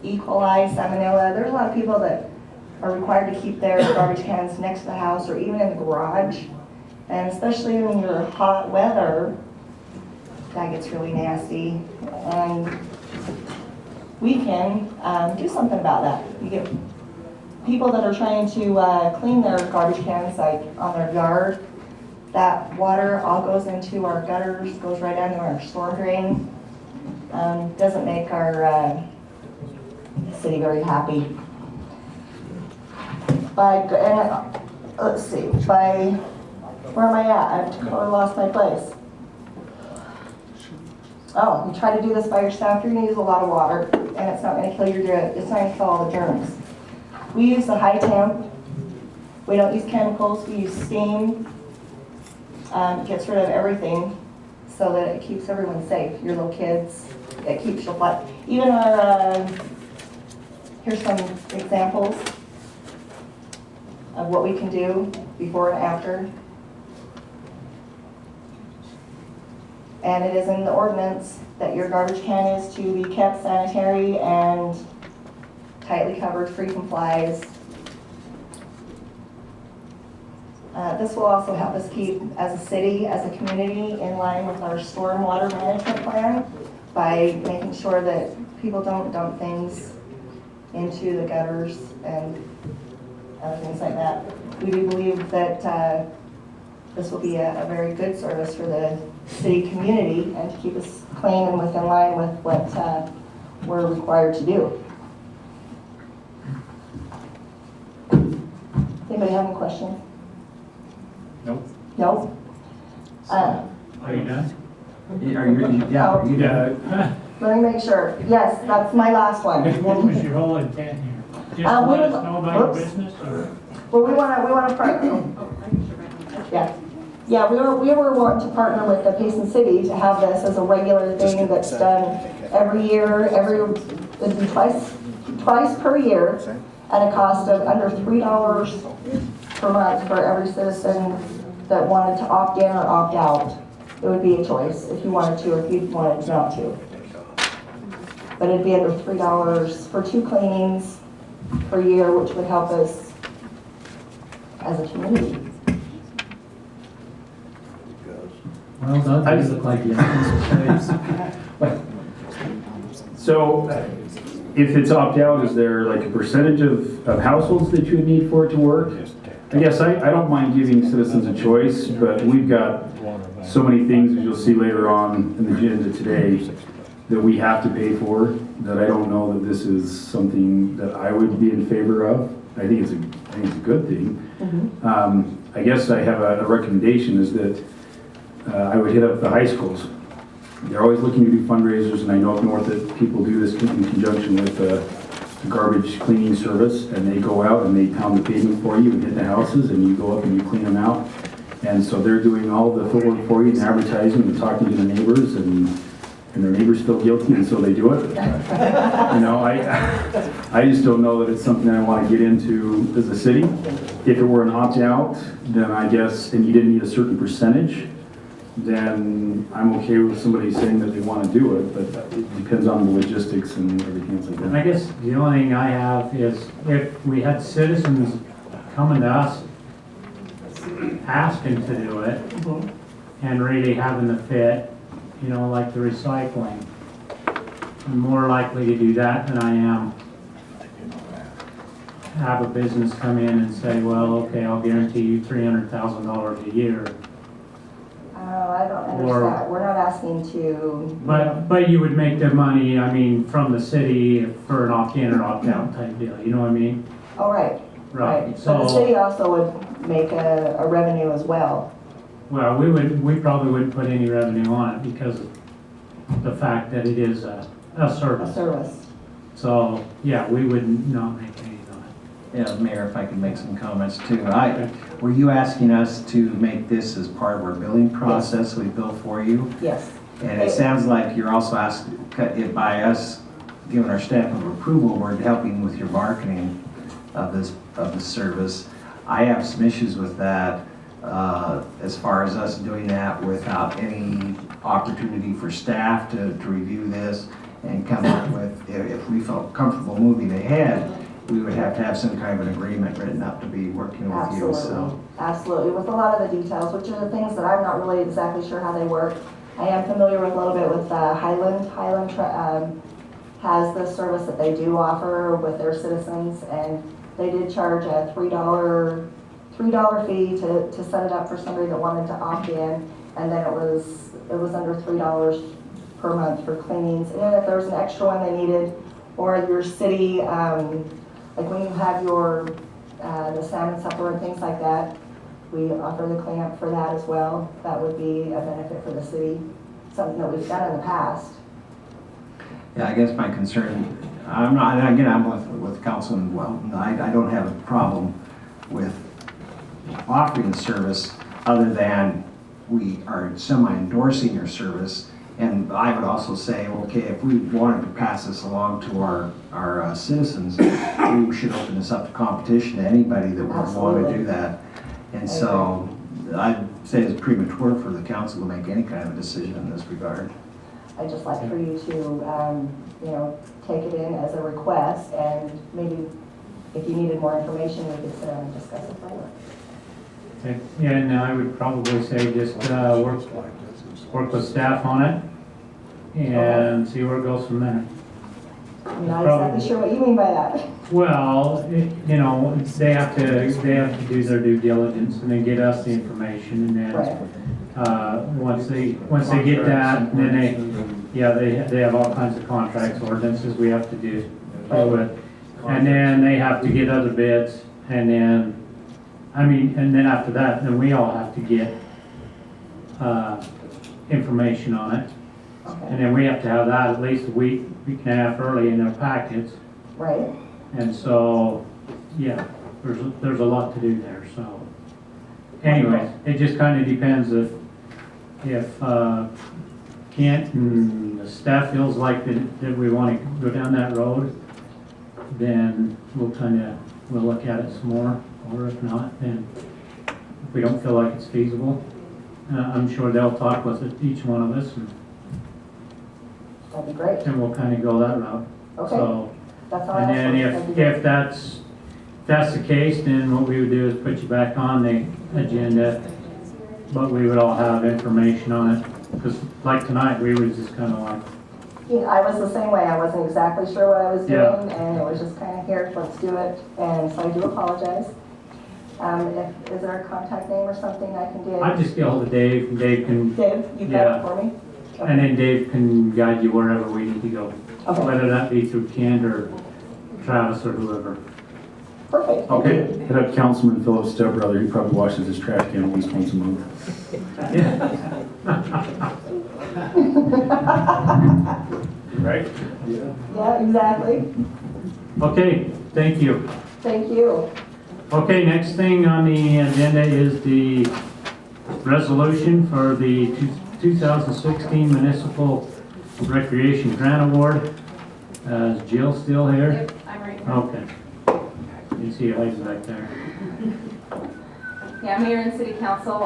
E. coli, salmonella. There's a lot of people that are required to keep their garbage cans next to the house or even in the garage. And especially when you're hot weather, that gets really nasty. And we can do something about that. You get people that are trying to clean their garbage cans, like on their yard. That water all goes into our gutters, goes right down to our storm drain. Doesn't make our city very happy. Let's see, where am I at? I've totally lost my place. Oh, you try to do this by yourself, you're gonna use a lot of water, and it's not gonna kill it's not gonna kill all the germs. We use the high temp. We don't use chemicals, we use steam. It gets rid of everything so that it keeps everyone safe, your little kids. It keeps your life. Even our, here's some examples of what we can do before and after. And it is in the ordinance that your garbage can is to be kept sanitary and tightly covered, free from flies. This will also help us keep, as a city, as a community, in line with our stormwater management plan by making sure that people don't dump things into the gutters and other things like that. We do believe that this will be a very good service for the city community and to keep us clean and within line with what we're required to do. Anybody have any questions? Nope. No? Are you done? Are you done? Let me make sure. Yes, that's my last one. What was your whole intent here? Just to let us know about your business, or? Well, we want to partner. Yeah, we were wanting to partner with the Payson City to have this as a regular thing that's done every year. It'd be twice per year at a cost of under $3 per month for every citizen that wanted to opt in or opt out. It would be a choice if you wanted to or if you wanted not to. But it'd be under $3 for 2 cleanings per year, which would help us as a community. Well done. You look like you So, if it's opt-out, is there like a percentage of households that you would need for it to work? I guess I don't mind giving citizens a choice, but we've got so many things, as you'll see later on in the agenda today, that we have to pay for, that I don't know that this is something that I would be in favor of. I think it's a good thing. Mm-hmm. I guess I have a recommendation is that I would hit up the high schools. They're always looking to do fundraisers, and I know up north that people do this in conjunction with the garbage cleaning service, and they go out and they pound the pavement for you and hit the houses, and you go up and you clean them out. And so they're doing all the footwork for you and advertising and talking to the neighbors, and their neighbors feel guilty, and so they do it. You know, I just don't know that it's something I want to get into as a city. If it were an opt-out, then I guess, and you didn't need a certain percentage, then I'm okay with somebody saying that they want to do it, but it depends on the logistics and everything else like that. I guess the only thing I have is if we had citizens coming to us asking to do it and really having the fit, you know, like the recycling, I'm more likely to do that than I am have a business come in and say, well, okay, I'll guarantee you $300,000 a year. Oh, I don't understand. We're not asking to. But you would make the money, I mean, from the city for an opt-in or opt-out type deal, you know what I mean? Oh, right. Right. So the city also would make a revenue as well. Well, we probably wouldn't put any revenue on it because of the fact that it is a service. A service. So, yeah, we would not make any on it. Yeah, Mayor, if I could make some comments too. Were you asking us to make this as part of our billing process we bill for you? Yes. And it sounds like you're also asking, by us giving our stamp of approval, we're helping with your marketing of this service. I have some issues with that as far as us doing that without any opportunity for staff to review this and come up with, if we felt comfortable moving ahead, we would have to have some kind of an agreement written up to be working with you, Absolutely, so. absolutely, with a lot of the details, which are the things that I'm not really exactly sure how they work. I am familiar with a little bit with Highland. Highland has this service that they do offer with their citizens, and they did charge a $3 fee to set it up for somebody that wanted to opt in, and then it was under $3 per month for cleanings. And if there was an extra one they needed, or your city, like when you have your the salmon supper and things like that, we offer the cleanup for that as well. That would be a benefit for the city, something that we've done in the past. Yeah, I guess my concern, I'm with Councilman Welton. I don't have a problem with offering the service other than we are semi-endorsing your service. And I would also say, okay, if we wanted to pass this along to our citizens, we should open this up to competition to anybody that would want to do that. And so I'd say it's premature for the council to make any kind of a decision in this regard. I'd just like for you to, take it in as a request, and maybe if you needed more information, we could sit down and discuss it further. Okay. Yeah, and I would probably say just work with staff on it and see where it goes from there. I'm not exactly sure what you mean by that. Well, they have to do their due diligence and then get us the information, and then Right. once they get that, then they have all kinds of contracts, ordinances we have to deal with, and then they have to get other bids, and then after that, then we all have to get information on it, and then we have to have that at least a week and a half early in their packets. Right. And so, yeah, there's a lot to do there, so. Anyways, it just kind of depends if Kent and the staff feels like that we want to go down that road, then we'll look at it some more, or if not, then if we don't feel like it's feasible, I'm sure they'll talk with each one of us, and That'd be great. then we'll kind of go that route. Okay. So, That's all I and have. then if that's the case, then what we would do is put you back on the agenda, but we would all have information on it. Because like tonight, we were just kind of like, Yeah, I was the same way. I wasn't exactly sure what I was Yeah. doing, and it was just kind of here, let's do it. And so I do apologize. Is there a contact name or something I can give? I just get hold of Dave, and Dave can, Dave, you got Yeah. it for me? and then Dave can guide you wherever we need to go. Okay. Whether that be through Kent or Travis or whoever. Perfect. Okay? Hit up Councilman Phillips' stepbrother, he probably washes his trash can at least once a month. Right? Yeah, exactly. Okay, thank you. Thank you. Okay, next thing on the agenda is the resolution for the 2016 Municipal Recreation Grant Award. Is Jill still here? Yep, I'm right here. Okay. You can see Eliza back there. Yeah, Mayor and City Council,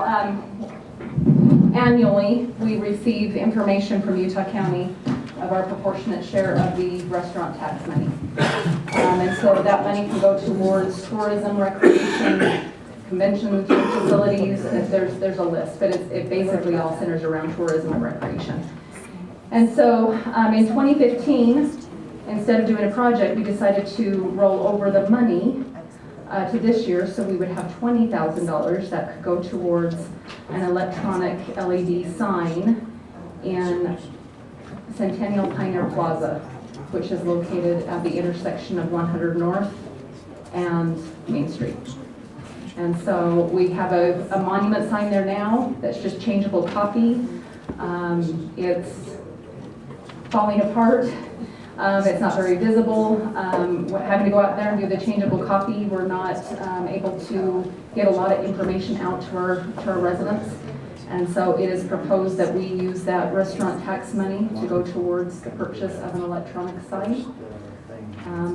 annually, we receive information from Utah County of our proportionate share of the restaurant tax money. And so that money can go towards tourism, recreation, convention facilities, there's a list, but it basically all centers around tourism and recreation. And so in 2015, instead of doing a project, we decided to roll over the money to this year, so we would have $20,000 that could go towards an electronic LED sign in Centennial Pioneer Plaza, which is located at the intersection of 100 North and Main Street. And so we have a monument sign there now that's just changeable copy. It's falling apart. It's not very visible. Having to go out there and do the changeable copy, we're not able to get a lot of information out to our residents. And so it is proposed that we use that restaurant tax money to go towards the purchase of an electronic sign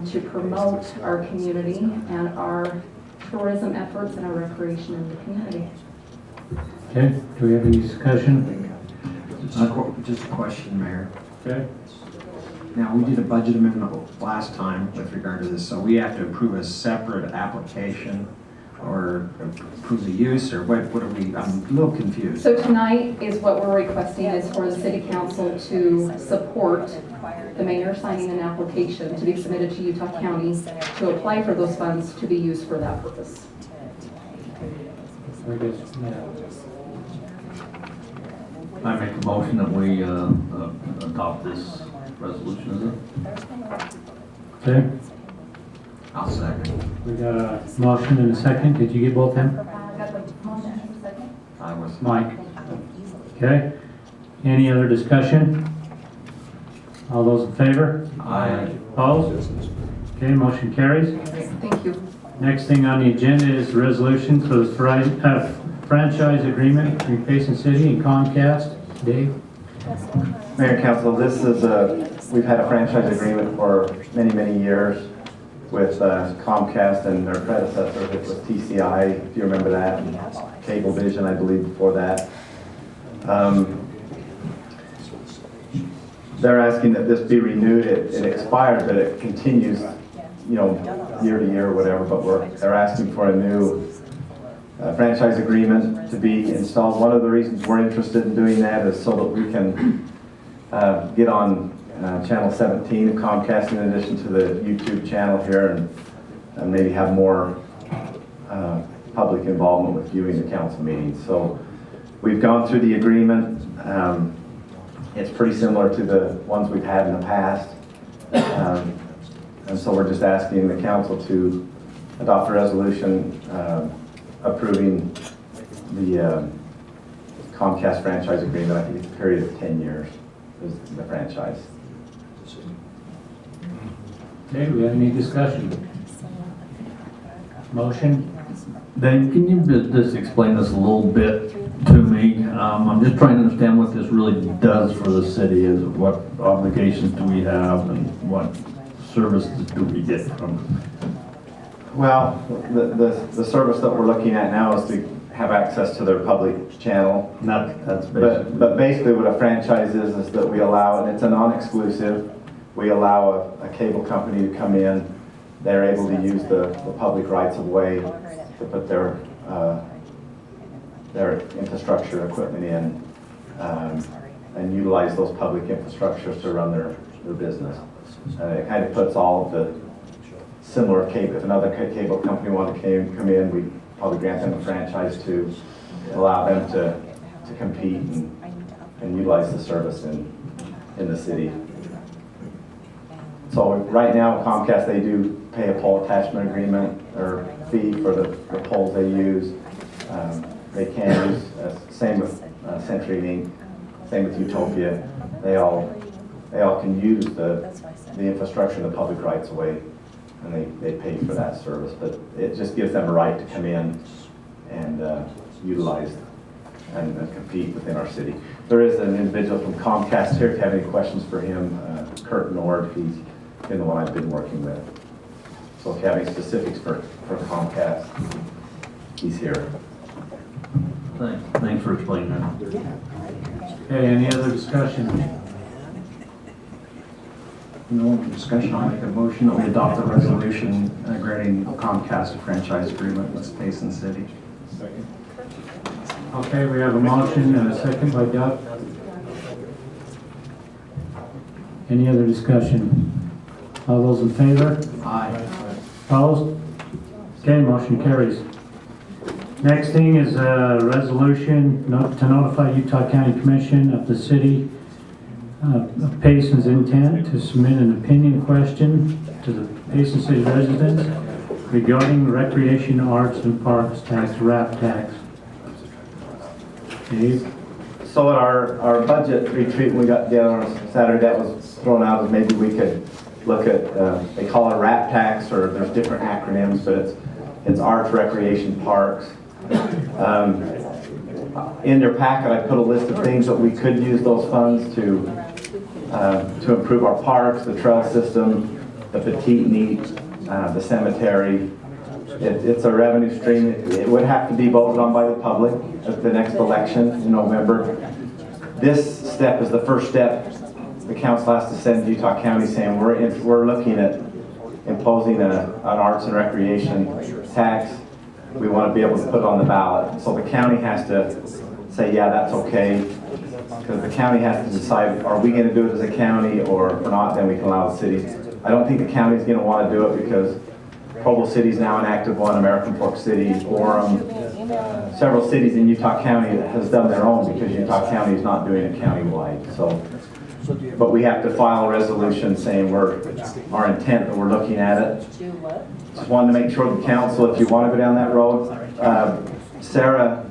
to promote our community and our tourism efforts and our recreation in the community. Okay, do we have any discussion? Just a question, Mayor. Okay. Now, we did a budget amendment last time with regard to this, so we have to approve a separate application or approve the use, or what are we, I'm a little confused. So tonight is what we're requesting is for the city council to support the mayor signing an application to be submitted to Utah County to apply for those funds to be used for that purpose. I guess, yeah. I make a motion that we adopt this resolution, is it? Okay, I'll second. we got a motion and a second. Did you get both them? I was. Mike? Okay. Any other discussion? All those in favor? Aye. Opposed? Okay, motion carries. Thank you. Next thing on the agenda is the resolution for the franchise agreement between Payson City and Comcast. Dave? Mayor and Council, this is we've had a franchise agreement for many, many years with Comcast and their predecessor, which was TCI, if you remember that, and Cablevision, I believe, before that. They're asking that this be renewed. It expired, but it continues, you know, year to year or whatever, but they're asking for a new franchise agreement to be installed. One of the reasons we're interested in doing that is so that we can get on channel 17 of Comcast in addition to the YouTube channel here, and maybe have more public involvement with viewing the council meetings. So we've gone through the agreement. It's pretty similar to the ones we've had in the past. And so we're just asking the council to adopt a resolution approving the Comcast franchise agreement. I think it's a period of 10 years is the franchise. Okay, do we have any discussion? Motion? Dave, can you just explain this a little bit to me? I'm just trying to understand what this really does for the city. Is what obligations do we have and what services do we get from it? Well, the service that we're looking at now is to have access to their public channel. That's basically. But basically what a franchise is that we allow, and it's a non-exclusive, we allow a cable company to come in. They're able to use the public rights of way to put their infrastructure equipment in and utilize those public infrastructures to run their business. It kind of puts all of the similar cable, if another cable company wanted to come in, we probably grant them a franchise to allow them to compete and utilize the service in the city. So right now Comcast, they do pay a pole attachment agreement or fee for the poles they use. They can use, same with CenturyLink, same with Utopia. They all can use the infrastructure and the public rights of way, and they pay for that service. But it just gives them a right to come in and utilize and compete within our city. There is an individual from Comcast here. If you have any questions for him, Kurt Nord, he's been the one I've been working with. So if you have any specifics for Comcast, he's here. Thanks for explaining that. Okay, any other discussion? No discussion. I'll make a motion that we adopt the resolution granting Comcast a franchise agreement with Payson City. Okay, we have a motion and a second by Doug. Any other discussion? All those in favor? Aye. Opposed? Okay, motion carries. Next thing is a resolution to notify Utah County Commission of the city of Payson's intent to submit an opinion question to the Payson City residents regarding recreation, arts, and parks tax, RAP tax. Dave? So at our budget retreat, when we got together on Saturday, that was thrown out as maybe we could look at, they call it RAP tax, or there's different acronyms, but it's arts, recreation, parks. In your packet, I put a list of things that we could use those funds to improve our parks, the trail system, the petite neat, the cemetery. It's a revenue stream. It would have to be voted on by the public at the next election in November. This step is the first step the council has to send Utah County saying we're looking at imposing an arts and recreation tax. We want to be able to put it on the ballot. So the county has to say, yeah, that's okay. Because the county has to decide, are we going to do it as a county, or if not, then we can allow the cities. I don't think the county is going to want to do it because Provo City is now an active one, American Fork City, Orem, several cities in Utah County has done their own because Utah County is not doing it countywide. So, but we have to file a resolution saying our intent that we're looking at it. Just wanted to make sure the council, if you want to go down that road, Sarah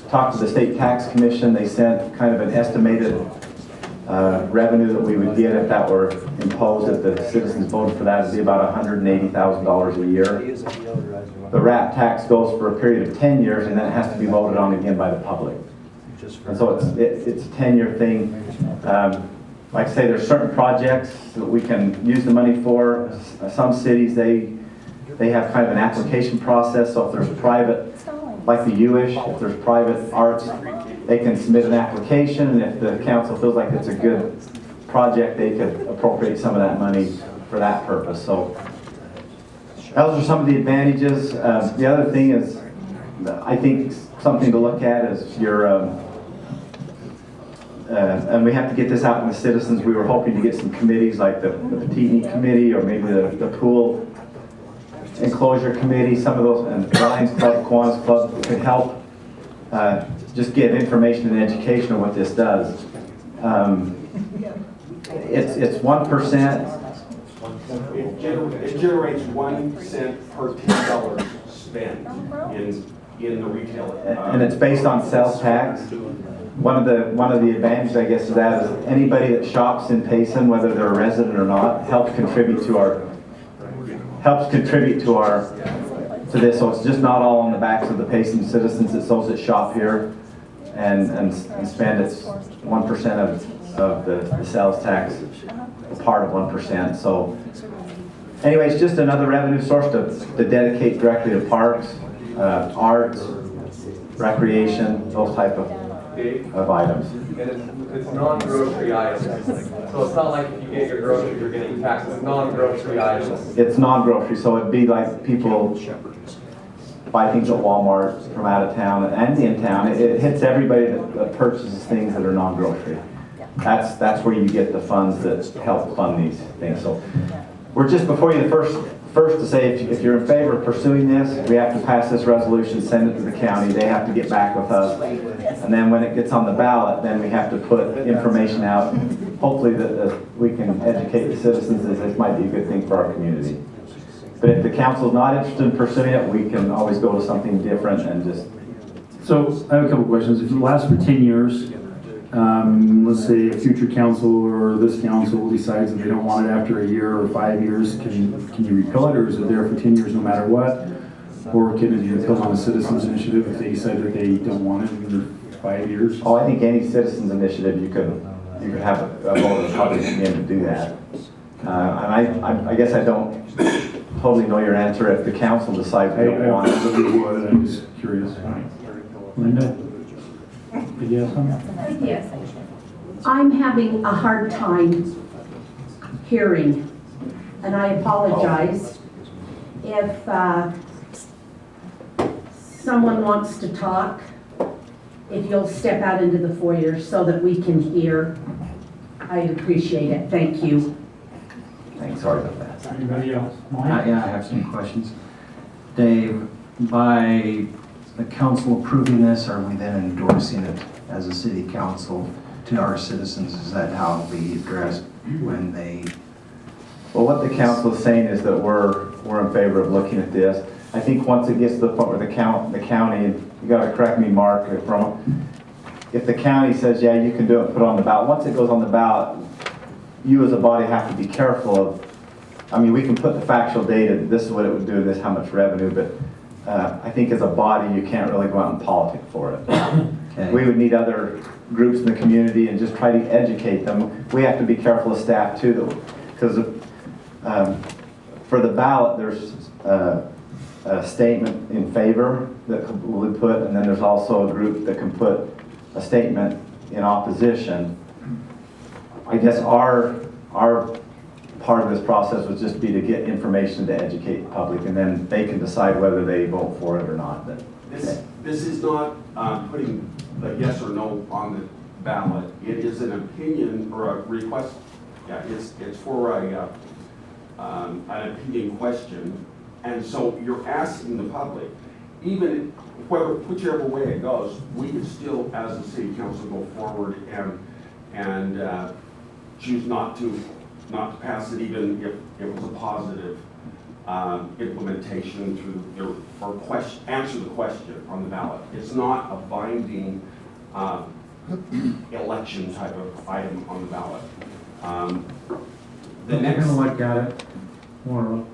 talked to the State Tax Commission. They sent kind of an estimated revenue that we would get if that were imposed, if the citizens voted for that. It'd be about $180,000 a year. The RAP tax goes for a period of 10 years, and then it has to be voted on again by the public. And so it's a 10-year thing. Like I say, there's certain projects that we can use the money for. Some cities, they have kind of an application process. So if there's private, like the U-ish, if there's private arts, they can submit an application, and if the council feels like it's a good project, they could appropriate some of that money for that purpose. So those are some of the advantages. The other thing is, I think something to look at is your, and we have to get this out in the citizens. We were hoping to get some committees like the Petite Meat Committee, or maybe the Pool Enclosure Committee, some of those, and Lions Club, Kiwanis Club could help just give information and education on what this does. It's 1%. It generates 1 cent per $10 spent in the retail. And it's based on sales tax. One of the advantages, I guess, of that is anybody that shops in Payson, whether they're a resident or not, helps contribute to this. So it's just not all on the backs of the Payson citizens. It's those that shop here and spend. It's 1% of the sales tax, part of 1%. So anyway, it's just another revenue source to dedicate directly to parks, arts, recreation, those type of items. And it's non-grocery items. So it's not like if you get your groceries, you're getting taxed. It's non-grocery items. It's non-grocery, so it'd be like people buy things at Walmart from out of town and in town. It hits everybody that purchases things that are non-grocery. That's where you get the funds that help fund these things. So we're just before you the first to say if you're in favor of pursuing this, we have to pass this resolution, send it to the county. They have to get back with us. And then when it gets on the ballot, then we have to put information out. Hopefully that we can educate the citizens that this might be a good thing for our community. But if the council's not interested in pursuing it, we can always go to something different and just... So I have a couple questions. If it lasts for 10 years, let's say a future council or this council decides that they don't want it after a year or 5 years, can you repeal it, or is it there for 10 years no matter what? Or can it be repealed on a citizens initiative if they decide that they don't want it in 5 years? Oh, I think any citizens initiative you could have a vote of the public at the end to do that. And I guess I don't totally know your answer if the council decides they don't want it. I'm just curious. Linda, did you have something? Yes. I'm having a hard time hearing, and I apologize. If someone wants to talk, if you'll step out into the foyer so that we can hear, I'd appreciate it. Thank you. Thanks, sorry about that. Anybody else? Yeah, I have some questions. Dave, by the council approving this, are we then endorsing it as a city council to our citizens? Is that how it'll be addressed when they... Well, what the council is saying is that we're in favor of looking at this. I think once it gets to the point where the county, you got to correct me, Mark, if the county says, yeah, you can do it, put it on the ballot. Once it goes on the ballot, you as a body have to be careful of, I mean, we can put the factual data, this is what it would do, this how much revenue, but I think as a body, you can't really go out and politic for it. Okay. We would need other groups in the community and just try to educate them. We have to be careful as staff too, because for the ballot, there's a statement in favor that we would put, and then there's also a group that can put a statement in opposition. I guess our part of this process would just be to get information to educate the public, and then they can decide whether they vote for it or not. But This is not putting a yes or no on the ballot. It is an opinion or a request. Yeah, it's for an opinion question. And so you're asking the public, even whichever way it goes, we could still, as a city council, go forward and choose not to pass it, even if it was a positive implementation through answer the question on the ballot. It's not a binding election type of item on the ballot. The We're next. gonna look at it more.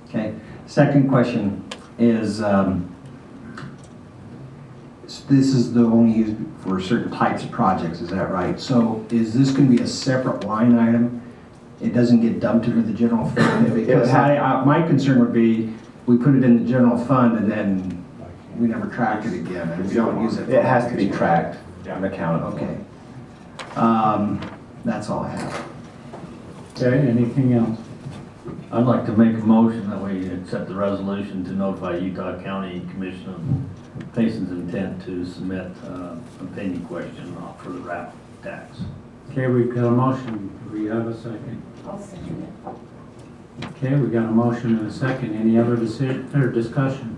Okay, second question is, this is the only used for certain types of projects, is that right? So is this gonna be a separate line item? It doesn't get dumped into the general fund? Because my concern would be, we put it in the general fund and then we never track it again, and we don't use it. it has to be tracked and accounted for. Okay. That's all I have. Okay, anything else? I'd like to make a motion that we accept the resolution to notify Utah County Commission of Payson's intent to submit a pending question for the RAP tax. Okay, we've got a motion. Do we have a second? I'll second it. Okay, we got a motion and a second. Any other decision or discussion?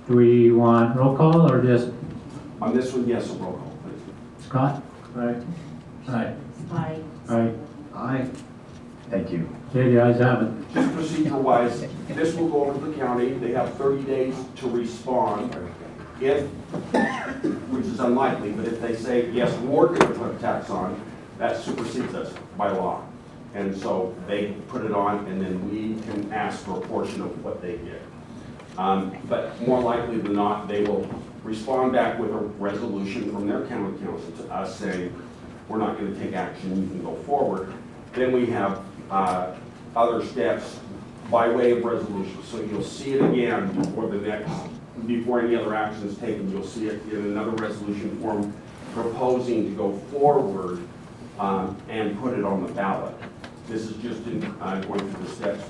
Do we want roll call or just On this one, yes, a roll call, please. Scott? Aye. Aye. Aye. Aye. Aye. Thank you. Okay, the ayes have it. Just procedure-wise, this will go over to the county. They have 30 days to respond. If, which is unlikely, but if they say, yes, we're going to put a tax on, that supersedes us by law. And so they put it on, and then we can ask for a portion of what they get. But more likely than not, they will respond back with a resolution from their county council to us saying, we're not going to take action, you can go forward. Then we have other steps by way of resolution. So you'll see it again before any other action is taken. You'll see it in another resolution form proposing to go forward and put it on the ballot. This is just in going through the steps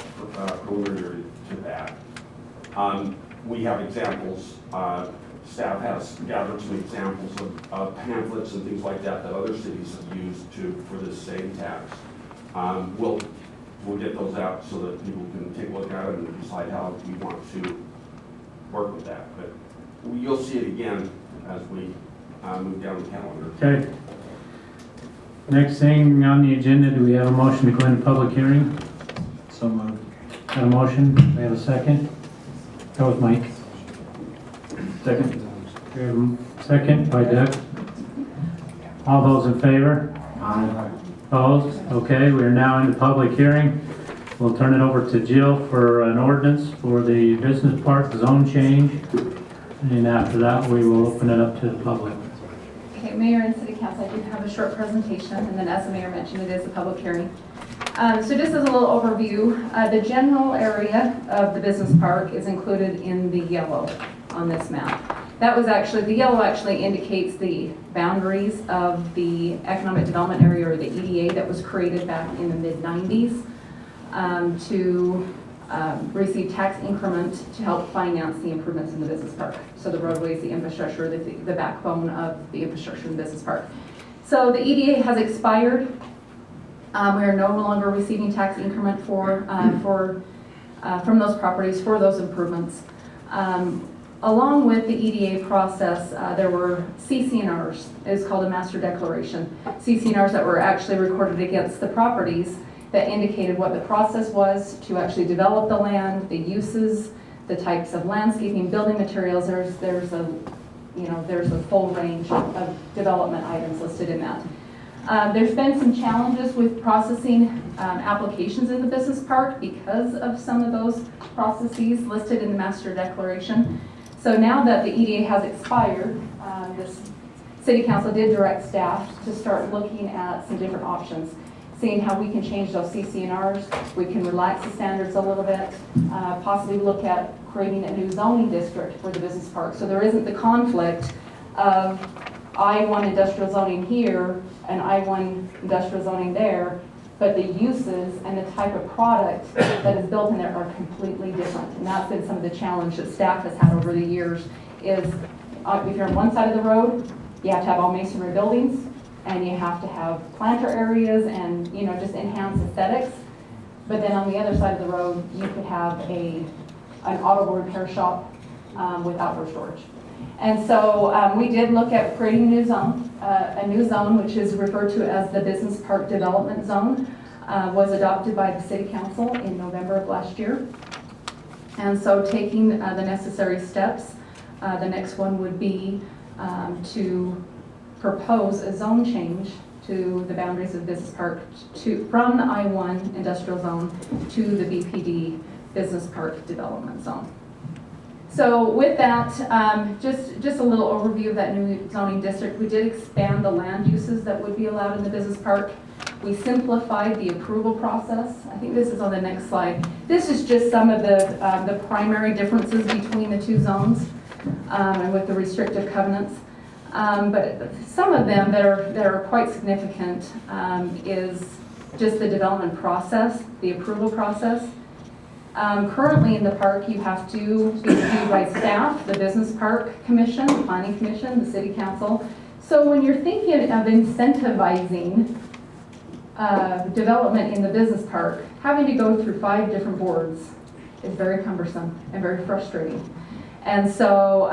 preliminary to that. We have examples. Staff has gathered some examples of pamphlets and things like that other cities have used for this same tax. We'll get those out so that people can take a look at it and decide how we want to work with that. But you'll see it again as we move down the calendar. Okay. Next thing on the agenda, do we have a motion to go into public hearing? So moved. Got a motion? We have a second? That was Mike. Second. We have a second by Doug. All those in favor? Aye. Opposed? Okay, we are now in the public hearing. We'll turn it over to Jill for an ordinance for the business park zone change. And after that, we will open it up to the public. Okay, Mayor and City Council, I do have a short presentation, and then as the Mayor mentioned, it is a public hearing. So just as a little overview, the general area of the business park is included in the yellow on this map. That was actually, the yellow actually indicates the boundaries of the economic development area, or the EDA, that was created back in the mid-90s to receive tax increment to help finance the improvements in the business park. So the roadways, the infrastructure, the backbone of the infrastructure in the business park. So the EDA has expired. We are no longer receiving tax increment from those properties for those improvements. Along with the EDA process, there were CCNRs. It's called a master declaration. CCNRs that were actually recorded against the properties that indicated what the process was to actually develop the land, the uses, the types of landscaping, building materials. There's a full range of development items listed in that. There's been some challenges with processing applications in the business park because of some of those processes listed in the master declaration. So now that the EDA has expired, this City Council did direct staff to start looking at some different options, seeing how we can change those CCNRs, we can relax the standards a little bit, possibly look at creating a new zoning district for the business park, so there isn't the conflict of I-1 industrial zoning here and I-1 industrial zoning there, but the uses and the type of product that is built in there are completely different. And that's been some of the challenge that staff has had over the years is if you're on one side of the road, you have to have all masonry buildings and you have to have planter areas and, you know, just enhance aesthetics. But then on the other side of the road, you could have an auto repair shop with outdoor storage. And so we did look at creating a new zone, which is referred to as the Business Park Development Zone, was adopted by the City Council in November of last year. And so taking the necessary steps, the next one would be to propose a zone change to the boundaries of the Business Park from the I-1 Industrial Zone to the BPD Business Park Development Zone. So with that, just a little overview of that new zoning district. We did expand the land uses that would be allowed in the business park. We simplified the approval process. I think this is on the next slide. This is just some of the primary differences between the two zones and with the restrictive covenants. But some of them that are quite significant is just the development process, the approval process. Currently in the park, you have to be reviewed by staff, the Business Park Commission, the Planning Commission, the City Council. So when you're thinking of incentivizing development in the business park, having to go through 5 different boards is very cumbersome and very frustrating. And so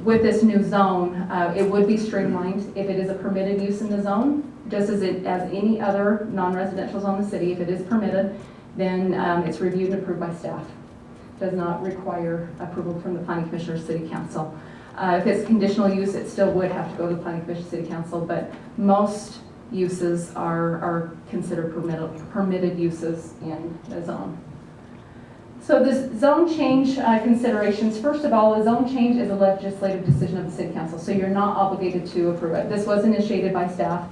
with this new zone, it would be streamlined if it is a permitted use in the zone, just as any other non-residential zone in the city. If it is permitted, then it's reviewed and approved by staff. Does not require approval from the Planning Commission or City Council. If it's conditional use, it still would have to go to the Planning Commission, City Council, but most uses are considered permitted uses in the zone. So this zone change considerations, first of all, a zone change is a legislative decision of the City Council, so you're not obligated to approve it. This was initiated by staff.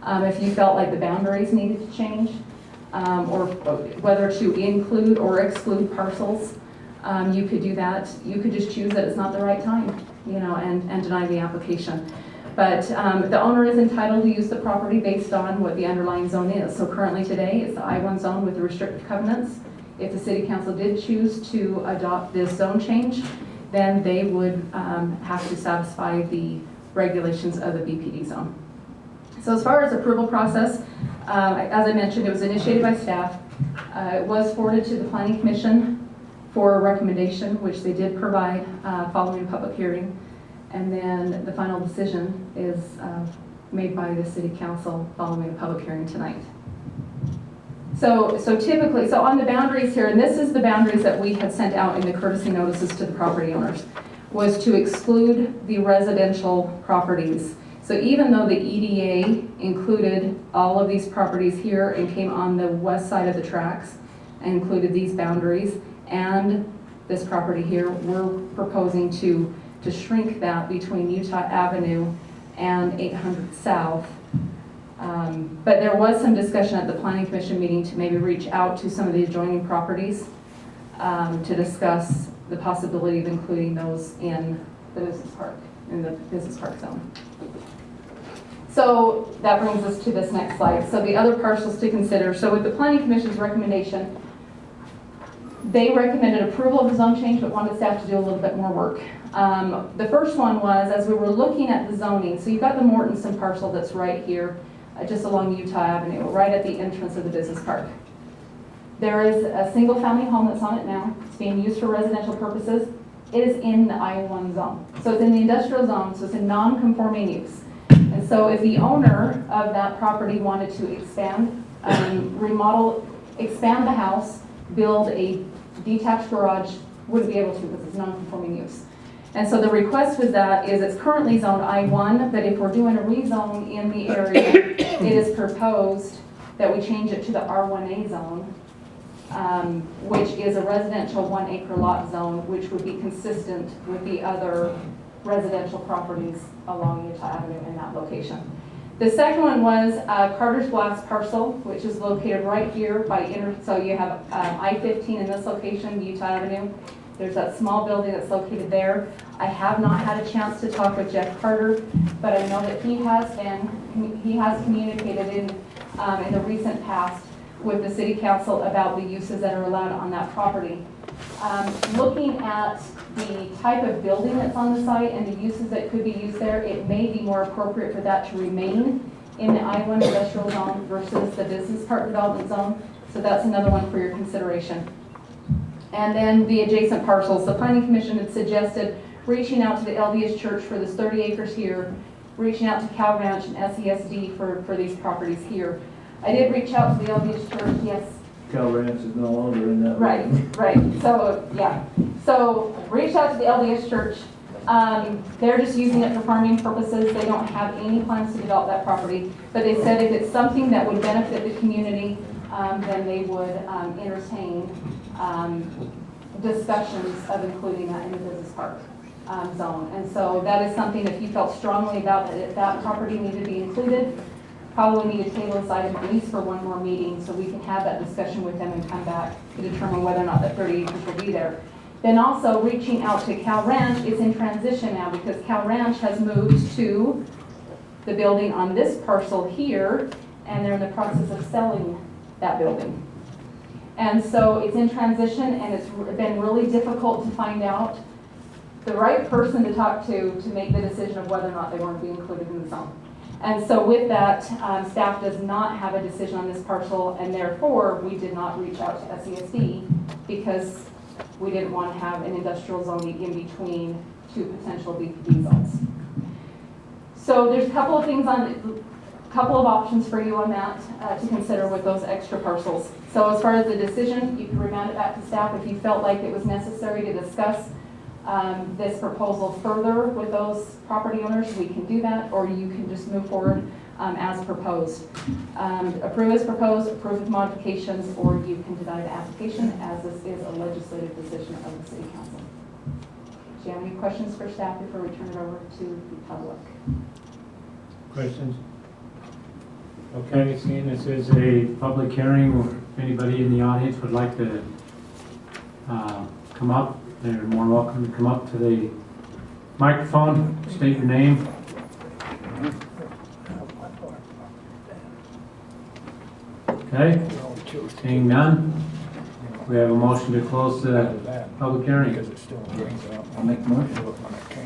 If you felt like the boundaries needed to change, or whether to include or exclude parcels, you could do that. You could just choose that it's not the right time, you know, and deny the application. But the owner is entitled to use the property based on what the underlying zone is. So currently today, it's the I-1 zone with the restrictive covenants. If the City Council did choose to adopt this zone change, then they would have to satisfy the regulations of the BPD zone. So as far as approval process, as I mentioned, it was initiated by staff. It was forwarded to the Planning Commission for a recommendation, which they did provide following a public hearing. And then the final decision is made by the City Council following a public hearing tonight. So typically, on the boundaries here, and this is the boundaries that we had sent out in the courtesy notices to the property owners, was to exclude the residential properties. So even though the EDA included all of these properties here and came on the west side of the tracks and included these boundaries and this property here, we're proposing to shrink that between Utah Avenue and 800 South. But there was some discussion at the Planning Commission meeting to maybe reach out to some of the adjoining properties to discuss the possibility of including those in the business park zone. So that brings us to this next slide. So the other parcels to consider. So with the Planning Commission's recommendation, they recommended approval of the zone change, but wanted staff to do a little bit more work. The first one was, as we were looking at the zoning, so you've got the Mortensen parcel that's right here, just along Utah Avenue, right at the entrance of the business park. There is a single family home that's on it now. It's being used for residential purposes. It is in the I-1 zone. So it's in the industrial zone, so it's a non-conforming use. And so if the owner of that property wanted to expand, expand the house, build a detached garage, wouldn't be able to because it's non-conforming use. And so the request with that is it's currently zoned I-1, but if we're doing a rezone in the area, it is proposed that we change it to the R1A zone, which is a residential 1 acre lot zone, which would be consistent with the other residential properties along Utah Avenue in that location. The second one was Carter's Glass parcel, which is located right here by so you have I-15 in this location, Utah Avenue, There's that small building that's located there. I have not had a chance to talk with Jeff Carter, but I know that he has communicated in the recent past with the city council about the uses that are allowed on that property. Looking at the type of building that's on the site and the uses that could be used there, it may be more appropriate for that to remain in the I-1 industrial zone versus the business park development zone. So that's another one for your consideration. And then the adjacent parcels. The Planning Commission had suggested reaching out to the LDS Church for this 30 acres here, reaching out to Cal Ranch and SESD for these properties here. I did reach out to the LDS Church, yes. Cal Ranch is no longer in that. Right. So, yeah. So, reached out to the LDS Church. They're just using it for farming purposes. They don't have any plans to develop that property. But they said if it's something that would benefit the community, then they would entertain discussions of including that in the business park zone. And so that is something, if you felt strongly about that, if that property needed to be included, probably need to table this item at least for one more meeting so we can have that discussion with them and come back to determine whether or not that 30 acres will be there. Then also reaching out to Cal Ranch is in transition now because Cal Ranch has moved to the building on this parcel here, and they're in the process of selling that building. And so it's in transition, and it's been really difficult to find out the right person to talk to make the decision of whether or not they want to be included in the zone. And so with that, staff does not have a decision on this parcel, and therefore we did not reach out to SESD because we didn't want to have an industrial zone in between two potential BPD zones. So there's a couple of things couple of options for you on that to consider with those extra parcels. So as far as the decision, you can remand it back to staff if you felt like it was necessary to discuss this proposal further with those property owners. We can do that, or you can just move forward as proposed. Approve as proposed, approve with modifications, or you can deny the application as this is a legislative decision of the City Council. Do you have any questions for staff before we turn it over to the public? Questions? Okay, seeing this is a public hearing, if anybody in the audience would like to come up, they're more welcome to come up to the microphone, state your name. Okay, seeing none, we have a motion to close the public hearing. I'll make the motion.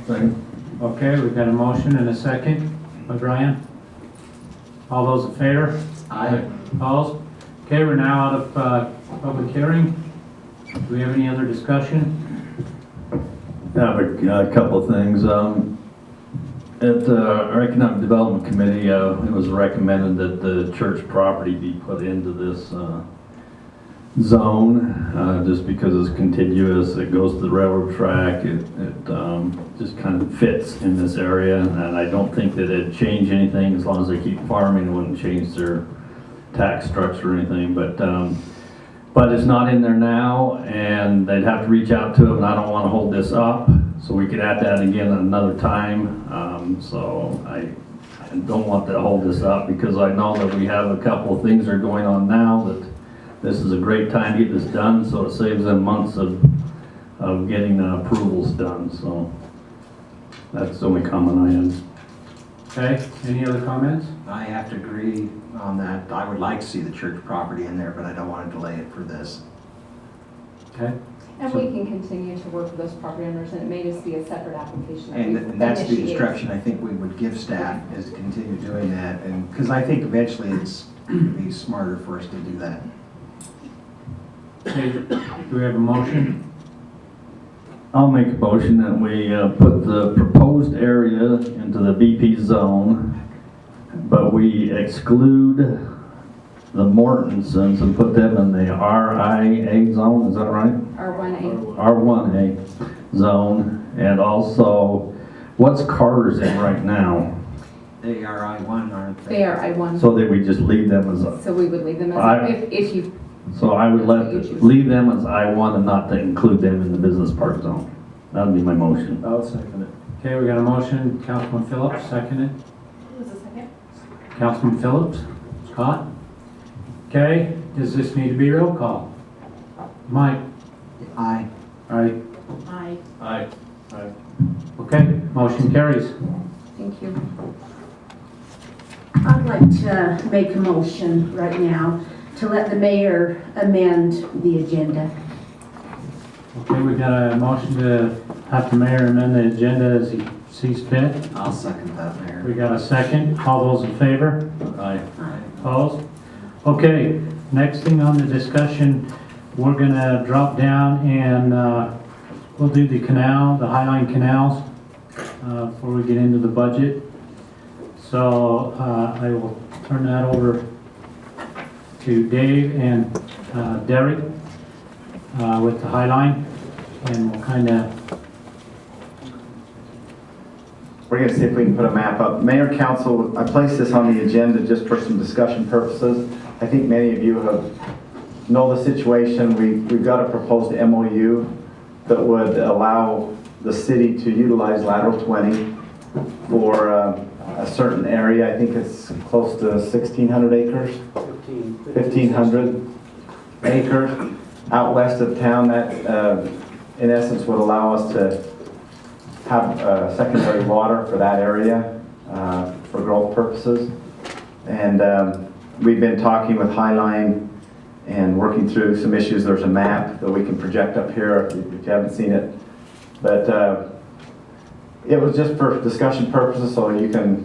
Second. Okay, we've got a motion and a second by Brian. All those in favor? Aye. Opposed? Okay, we're now out of public hearing. Do we have any other discussion? I have a couple of things. At our Economic Development Committee, it was recommended that the church property be put into this zone, just because it's contiguous, it goes to the railroad track, it just kind of fits in this area, and I don't think that it'd change anything as long as they keep farming. It wouldn't change their tax structure or anything, but it's not in there now, and they'd have to reach out to them, and I don't want to hold this up, so we could add that again at another time. So I don't want to hold this up because I know that we have a couple of things that are going on now that this is a great time to get this done, so it saves them months of getting approvals done. So that's the only comment I have. Okay, any other comments? I have to agree on that. I would like to see the church property in there, but I don't want to delay it for this. Okay, And we can continue to work with those property owners, and it may just be a separate application. And that's the instruction I think we would give staff, is to continue doing that. And because I think eventually it's be smarter for us to do that. okay, do we have a motion? I'll make a motion that we put the proposed area into the BP zone, but we exclude the Mortensons and put them in the RIA zone, is that right? R1A. R1A zone, and also, what's Carter's in right now? They are I-1, aren't they? They are I1. So that we just leave them as, So we would leave them as, if you, so I would leave them as I1 and not to include them in the business park zone. That'd be my motion. I'll second it. Okay, we got a motion, Councilman Phillips, seconded. who was the second? Councilman Phillips, Scott. Okay, does this need to be roll call? Mike? Aye. All right, carries. Thank you. I'd like to make a motion right now to let the mayor amend the agenda. Okay, we got a motion to have the mayor amend the agenda as he sees fit. I'll second that, Mayor. We got a second. All those in favor? Aye. Opposed? Okay, next thing on the discussion, we're gonna drop down and we'll do the canal, the Highline canals, before we get into the budget. So I will turn that over to Dave and Derek with the Highline, and we'll kind of. We're going to see if we can put a map up. Mayor, Council, I placed this on the agenda just for some discussion purposes. I think many of you know the situation. We've got a proposed MOU that would allow the city to utilize lateral 20 for a certain area. I think it's close to 1,600 acres. 1,500 acres out west of town. That in essence would allow us to have secondary water for that area for growth purposes. And we've been talking with Highline and working through some issues. There's a map that we can project up here if you haven't seen it. But it was just for discussion purposes, so you can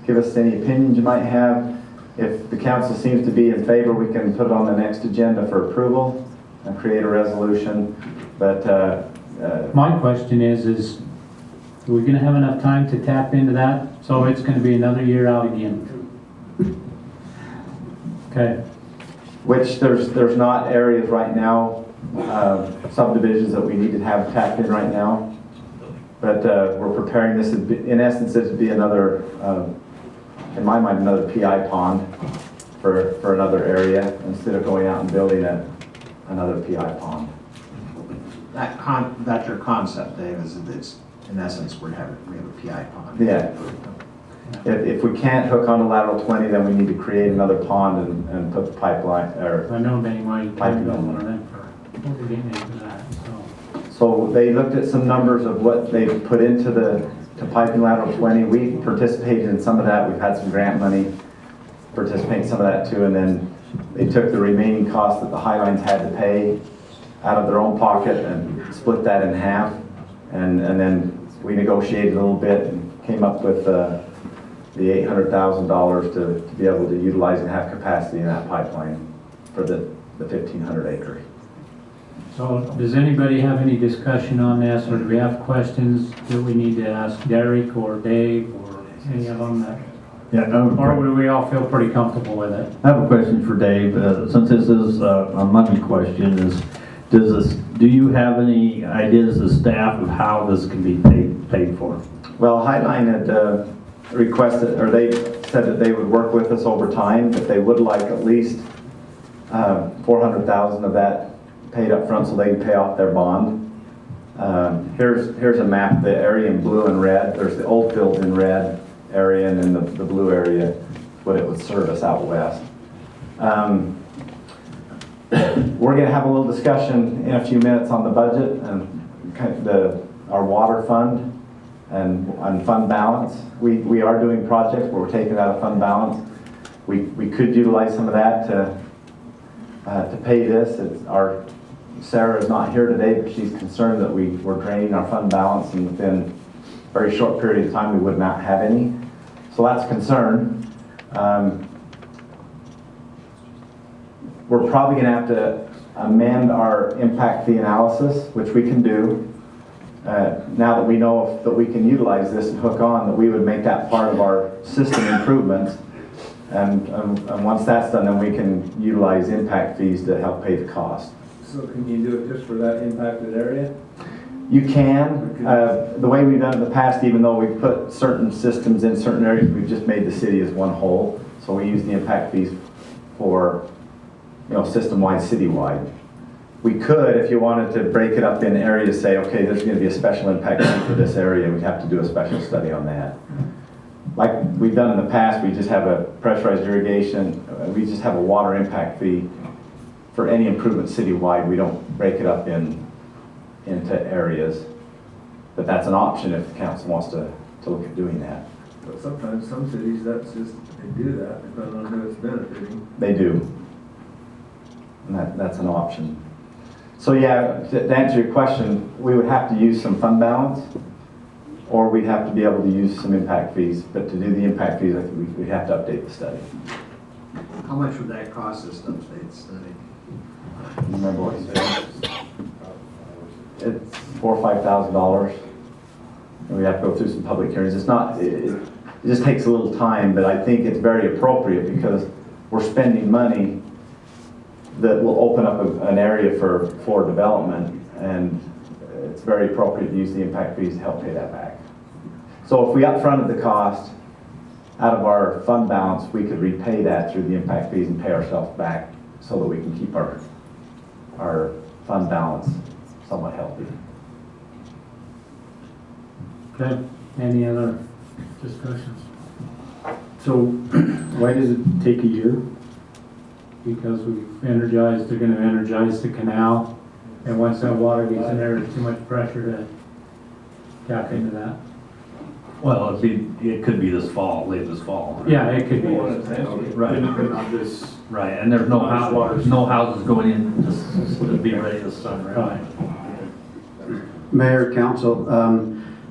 give us any opinions you might have. If the council seems to be in favor, we can put it on the next agenda for approval and create a resolution. But My question is are we gonna have enough time to tap into that? So it's gonna be another year out again. Okay, which there's not areas right now, subdivisions that we need to have tapped in right now. But we're preparing this, in essence, this would be another, in my mind, another PI pond for another area instead of going out and building another PI pond. That's your concept, Dave, is that it's, in essence, we have a PI pond. Yeah. If we can't hook onto lateral 20, then we need to create another pond and put the pipeline, or I know anyway, you Piping. don't want them for, we're getting into that, so. so they looked at some numbers of what they put into to piping lateral 20. We participated in some of that. We've had some grant money participate in some of that too. And then they took the remaining cost that the Highlines had to pay out of their own pocket and split that in half. And then we negotiated a little bit and came up with the $800,000 to be able to utilize and have capacity in that pipeline for the 1,500 acres. So does anybody have any discussion on this, or do we have questions that we need to ask Derek or Dave or any of them that? Yeah, Or do we all feel pretty comfortable with it? I have a question for Dave. Since this is a money question, do you have any ideas as staff of how this can be paid for? Well, Highline had requested, or they said that they would work with us over time, but they would like at least $400,000 of that paid up front so they can pay off their bond. Here's a map, the area in blue and red. There's the old fields in red area, and then the blue area, what it would service out west. We're going to have a little discussion in a few minutes on the budget and kind of our water fund and on fund balance. We are doing projects where we're taking out of fund balance. We could utilize some of that to pay this. Sarah is not here today, but she's concerned that we're draining our fund balance, and within a very short period of time we would not have any. So that's a concern. We're probably going to have to amend our impact fee analysis, which we can do. Now that we know that we can utilize this and hook on, that we would make that part of our system improvements. And once that's done, then we can utilize impact fees to help pay the cost. So can you do it just for that impacted area? You can. The way we've done it in the past, even though we've put certain systems in certain areas, we've just made the city as one whole. So we use the impact fees for, system-wide, citywide. We could, if you wanted to break it up in areas, say, okay, there's going to be a special impact fee for this area, we'd have to do a special study on that. Like we've done in the past, we just have a pressurized irrigation, we just have a water impact fee for any improvement citywide. We don't break it up into areas, but that's an option if the council wants to to look at doing that. But sometimes, some cities, that's just, they do that, depending on who it's benefiting. They do. And that's an option. So yeah, to answer your question, we would have to use some fund balance, or we'd have to be able to use some impact fees. But to do the impact fees, I think we'd have to update the study. How much would that cost us to update the study? Remember what you said? It's $4,000 or $5,000. And we have to go through some public hearings. It's not, it just takes a little time, but I think it's very appropriate because we're spending money that will open up an area for development, and it's very appropriate to use the impact fees to help pay that back. So if we upfronted the cost out of our fund balance, we could repay that through the impact fees and pay ourselves back so that we can keep our fund balance somewhat healthy. Okay, any other discussions? So why does it take a year? Because they're gonna energize the canal, and once that water gets in there, there's too much pressure to tap into that. Well, it could be this fall, late this fall. Yeah, it could be. Right. Not this. Right, and there's no houses going in to be ready this summer. Right. Mayor, Council,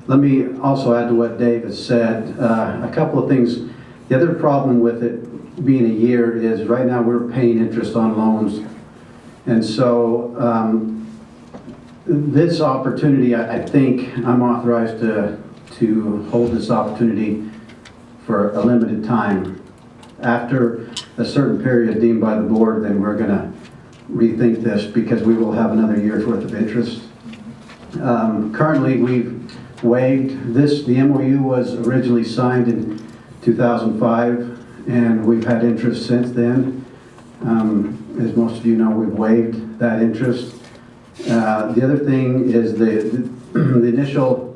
let me also add to what Dave has said. A couple of things. The other problem with it being a year is right now we're paying interest on loans. And so this opportunity, I think I'm authorized to hold this opportunity for a limited time. After a certain period deemed by the board, then we're going to rethink this because we will have another year's worth of interest. Currently, we've waived this. The MOU was originally signed in 2005, and we've had interest since then. As most of you know, we've waived that interest. The other thing is the initial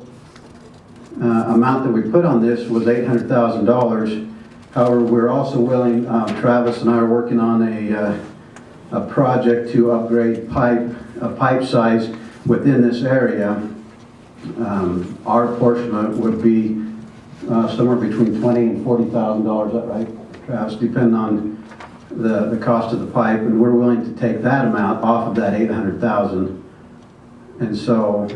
amount that we put on this was $800,000. However, we're also willing, Travis and I are working on a project to upgrade pipe size within this area. Our portion of it would be somewhere between $20,000 and $40,000, is that right, Travis? Depending on the cost of the pipe, and we're willing to take that amount off of that $800,000. And so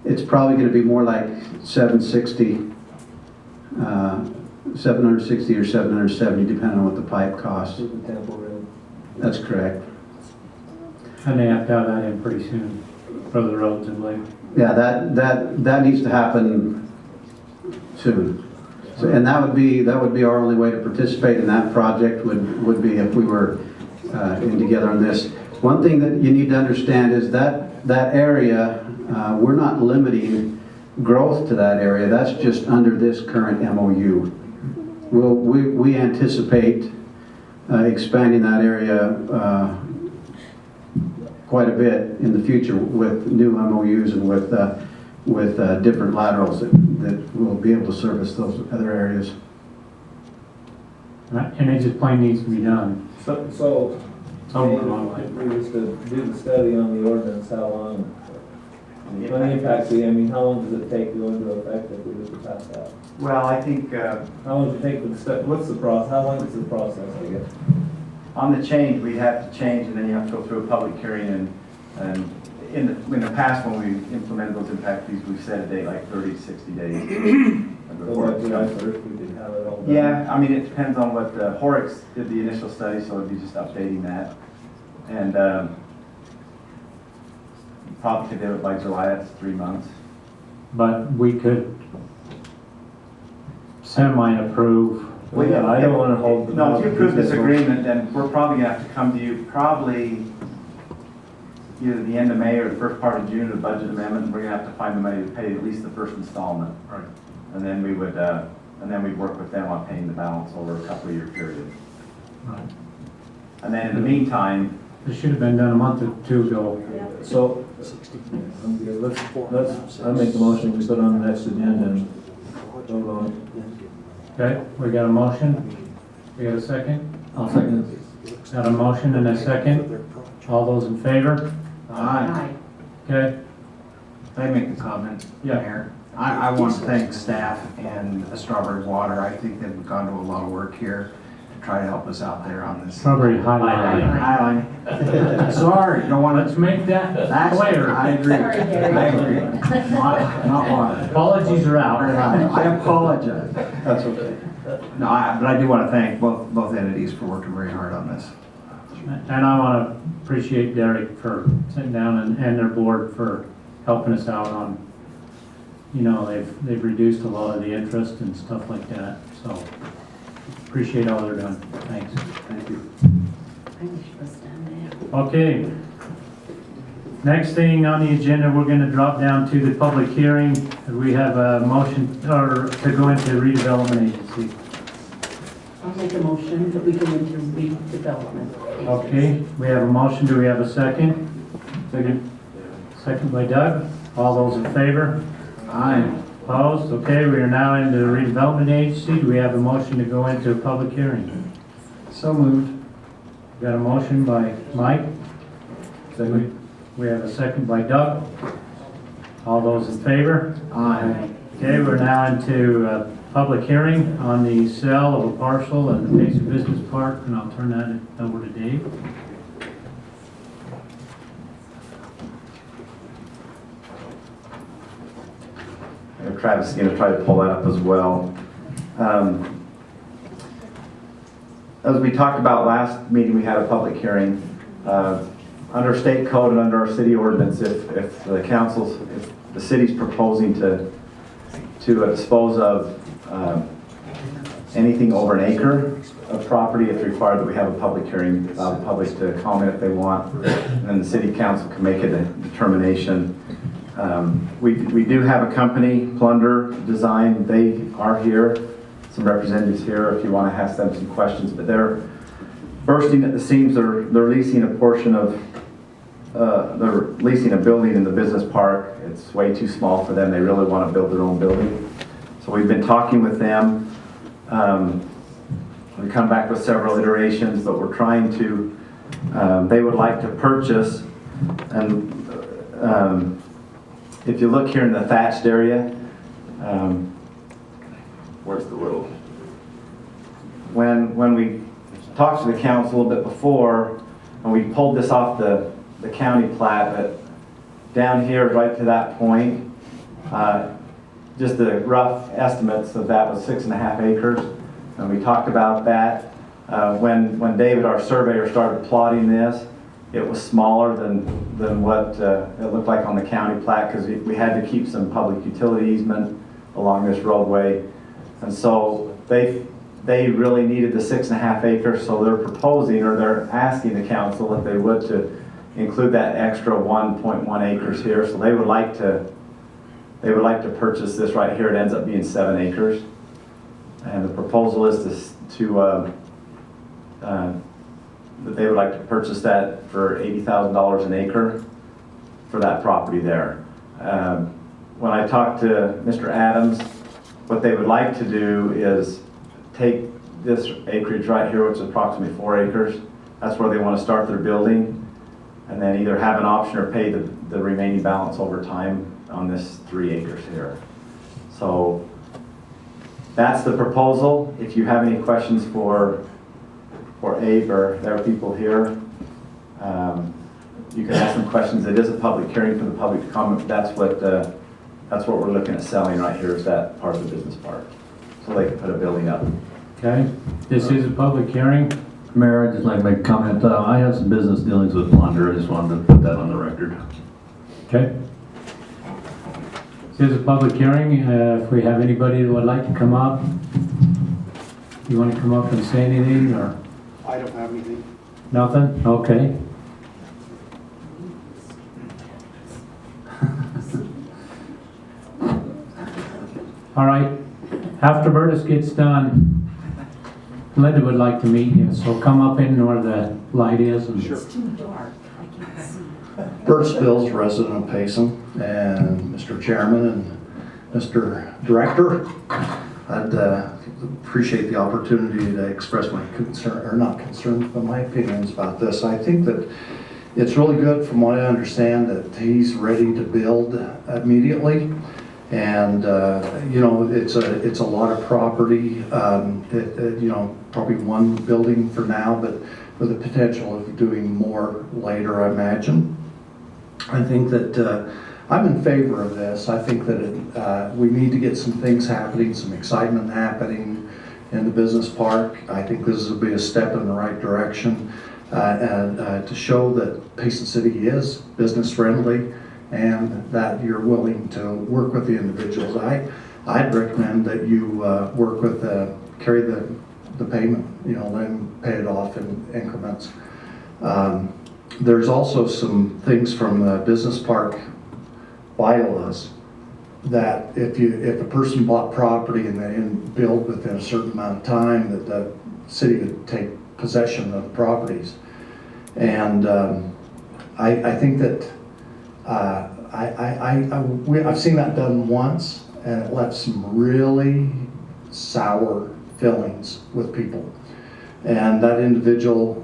it's probably going to be more like 760 or 770, depending on what the pipe costs. That's correct. And they have to have that in pretty soon for the roads and like. Yeah, that needs to happen soon. So, and that would be our only way to participate in that project would be if we were in together on this. One thing that you need to understand is that area, we're not limiting growth to that area. That's just under this current MOU. We anticipate expanding that area quite a bit in the future with new MOUs and with different laterals that will be able to service those other areas. And it just plain needs to be done. So Somewhere along the line. we used to do the study on the ordinance, how long, on the impact fee, I mean, how long does it take to go into effect if we were to pass that? Well, I think How long does it take for the step, what's the process, how long is the process, I guess? on the change, we have to change, and then you have to go through a public hearing. And in the past, when we implemented those impact fees, we set a date like 30 to 60 days. So like July 1st, we could have it all done? Yeah, I mean, it depends on what Horrocks did the initial study, so it'd be just updating that. And probably could do it by July, that's 3 months. But we could semi-approve. Well, I don't want to hold the. No, if you approve this agreement, then we're probably gonna have to come to you probably either the end of May or the first part of June, the budget amendment, and we're gonna have to find the money to pay at least the first installment. Right. And then we'd work with them on paying the balance over a couple of year period. Right. And then in the meantime, This should have been done a month or two ago. So, I make the motion, we put on the next agenda and vote on it. Okay, we got a motion. We got a second? I'll second Got a motion and a second. All those in favor? aye. Okay, Can I make a comment, Yeah. Mayor? I want to thank staff and Strawberry Water. I think they've gone to a lot of work here to try to help us out there on this. Strawberry Highline. Highline. Sorry, don't want Let's to. make that That's clear. I agree. Sorry, Gary. I agree. Not water. Apologies are out. I apologize. That's okay. No, but I do want to thank both entities for working very hard on this. And I want to appreciate Derek for sitting down and their board for helping us out on, you know, they've reduced a lot of the interest and stuff like that. So appreciate all they're doing. Thanks. Thank you. Okay. Next thing on the agenda, we're going to drop down to the public hearing. We have a motion or to go into redevelopment agency. I'll make a motion that we go into redevelopment. Okay, we have a motion. Do we have a second? Second. Second by Doug. All those in favor? Aye. Opposed? Okay, we are now into the redevelopment agency. Do we have a motion to go into a public hearing? So moved. Got a motion by Mike. We have a second by Doug. All those in favor? Aye. Okay, we're now into a public hearing on the sale of a parcel at the Payson Business Park, and I'll turn that over to Dave. And Travis is going to try to pull that up as well. As we talked about last meeting, we had a public hearing. Under state code and under our city ordinance, if the city's proposing to dispose of anything over an acre of property, it's required that we have a public hearing, allow the public to comment if they want, and then the city council can make a determination. We do have a company, Plunder Design. They are here, some representatives here if you want to ask them some questions, but they're bursting at the seams. They're leasing a portion of they're leasing a building in the business park. It's way too small for them. They really want to build their own building. So we've been talking with them. We come back with several iterations, but we're trying to, they would like to purchase, and if you look here in the thatched area, where's the little, when we talked to the council a little bit before, and we pulled this off the county plat, but down here right to that point, just the rough estimates of that was 6.5 acres, and we talked about that. When David, our surveyor, started plotting this, it was smaller than what it looked like on the county plat, because we had to keep some public utility easement along this roadway, and so they really needed the 6.5 acres, so they're proposing, or they're asking the council if they would to include that extra 1.1 acres here. So they would like to purchase this right here. It ends up being 7 acres, and the proposal is that they would like to purchase that for $80,000 an acre for that property there. When I talked to Mr. Adams, what they would like to do is take this acreage right here, which is approximately 4 acres. That's where they want to start their building, and then either have an option or pay the remaining balance over time on this 3 acres here. So that's the proposal. If you have any questions for Abe or their people here, you can ask them questions. It is a public hearing for the public to comment. That's what we're looking at selling right here, is that part of the business park, so they can put a building up. Okay, this is a public hearing. Mayor, I'd just like to make a comment. I have some business dealings with Plunder. I just wanted to put that on the record. Okay. This is a public hearing. If we have anybody that would like to come up, you want to come up and say anything, or? I don't have anything. Nothing? Okay. All right. After Bertus gets done, Linda would like to meet you, so come up in where the light is. And Sure. It's too dark. I can't see. Bert Spills, resident of Payson, and Mr. Chairman and Mr. Director. I'd appreciate the opportunity to express my concern, or not concerns, but my opinions about this. I think that it's really good, from what I understand, that he's ready to build immediately. And, you know, it's a lot of property, you know, probably one building for now, but with the potential of doing more later, I imagine. I think that I'm in favor of this. I think that we need to get some things happening, some excitement happening in the business park. I think this will be a step in the right direction and to show that Payson City is business friendly and that you're willing to work with the individuals. I'd recommend that you work with, carry the payment, you know, then pay it off in increments. There's also some things from the business park bylaws that if a person bought property and they didn't build within a certain amount of time, that the city would take possession of the properties. And I think that I've seen that done once, and it left some really sour feelings with people. And that individual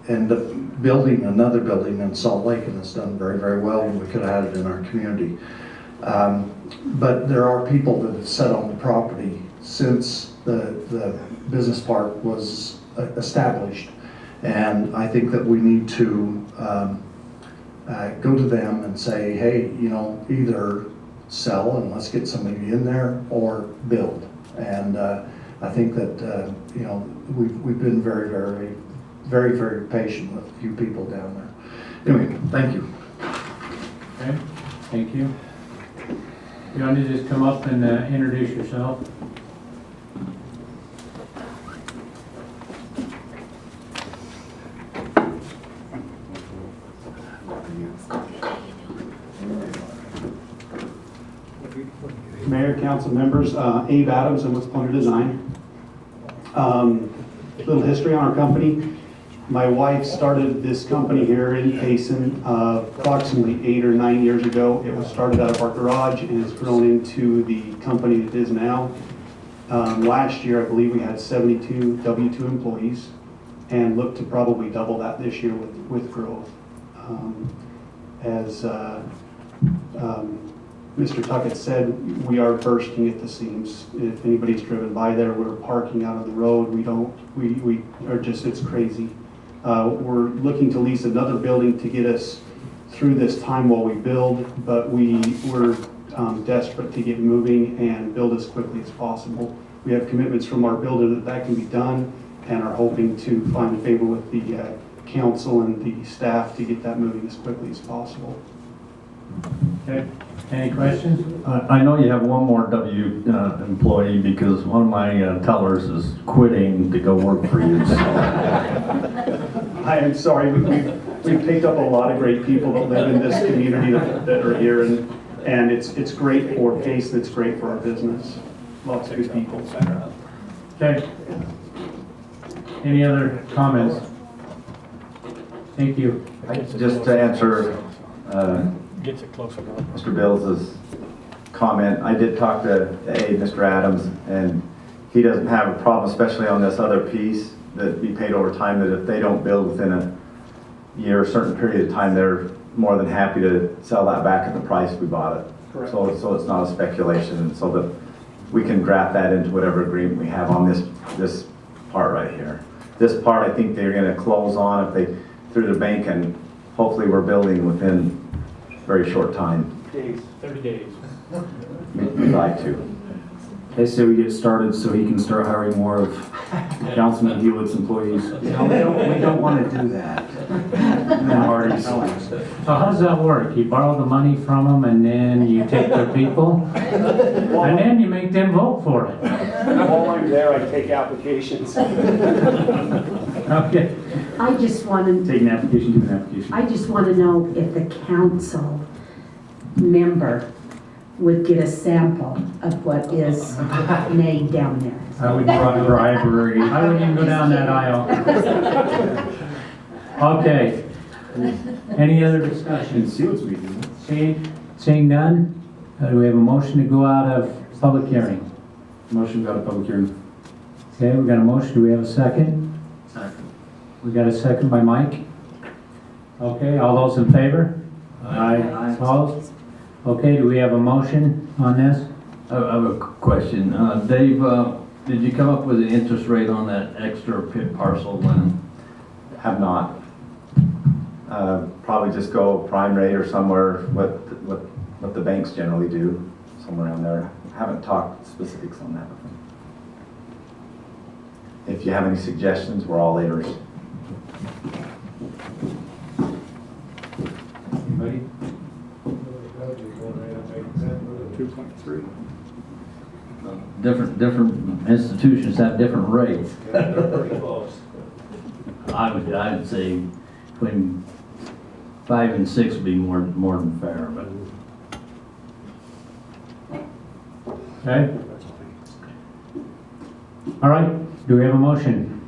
ended up building another building in Salt Lake, and it's done very, very well, and we could have had it in our community. But there are people that have sat on the property since the business park was established. And I think that we need to go to them and say, hey, you know, either sell and let's get somebody in there, or build. And I think that, you know, we've been very, very, very, very patient with a few people down there. Anyway, thank you. Okay, thank you. You want to just come up and introduce yourself? Mayor, council members, Abe Adams, I'm with Pointer Design. Little history on our company. My wife started this company here in Payson approximately 8 or 9 years ago. It was started out of our garage and has grown into the company it is now. Last year, I believe we had 72 W-2 employees and look to probably double that this year with growth. As Mr. Tuckett said, we are bursting at the seams. If anybody's driven by there, we're parking out on the road. We are just, it's crazy. We're looking to lease another building to get us through this time while we build, but we're desperate to get moving and build as quickly as possible. We have commitments from our builder that can be done, and are hoping to find favor with the council and the staff to get that moving as quickly as possible. Okay, any questions? I know you have one more W employee because one of my tellers is quitting to go work for you. So. I am sorry, we've picked up a lot of great people that live in this community that are here, and it's great for Payson, it's great for our business. Lots of good people. Okay. Any other comments? Thank you. Just to answer Mr. Bill's comment, I did talk to Mr. Adams, and he doesn't have a problem, especially on this other piece that be paid over time, that if they don't build within a year, a certain period of time, they're more than happy to sell that back at the price we bought it. Correct. So it's not a speculation, and so that we can draft that into whatever agreement we have on this part right here. This part, I think they're going to close on if they through the bank, and hopefully we're building within a very short time. 30 days. We'd like to. I say we get started so he can start hiring more of Councilman Hewitt's employees. No, we don't want to do that. So how does that work? You borrow the money from them and then you take their people? And then you make them vote for it? While I'm there, I take applications. Okay. I just want to, Take an application, do an application. I just want to know if the council member would get a sample of what is made down there. I would run a bribery. I wouldn't even go down that aisle. Okay. Any other discussion? See what's we do. Seeing none, do we have a motion to go out of public hearing? Motion got a public hearing. Okay, we got a motion. Do we have a second? Second. We got a second by Mike. Okay, all those in favor? Aye. Opposed? Okay, do we have a motion on this? I have a question. Dave, did you come up with an interest rate on that extra pit parcel land? Have not. Probably just go prime rate or somewhere, what the banks generally do, somewhere around there. Haven't talked specifics on that with them. If you have any suggestions, we're all ears. Anybody? 2.3. Different institutions have different rates. They're pretty close. I'd say between 5 and 6 would be more than fair, but. Okay. All right, do we have a motion?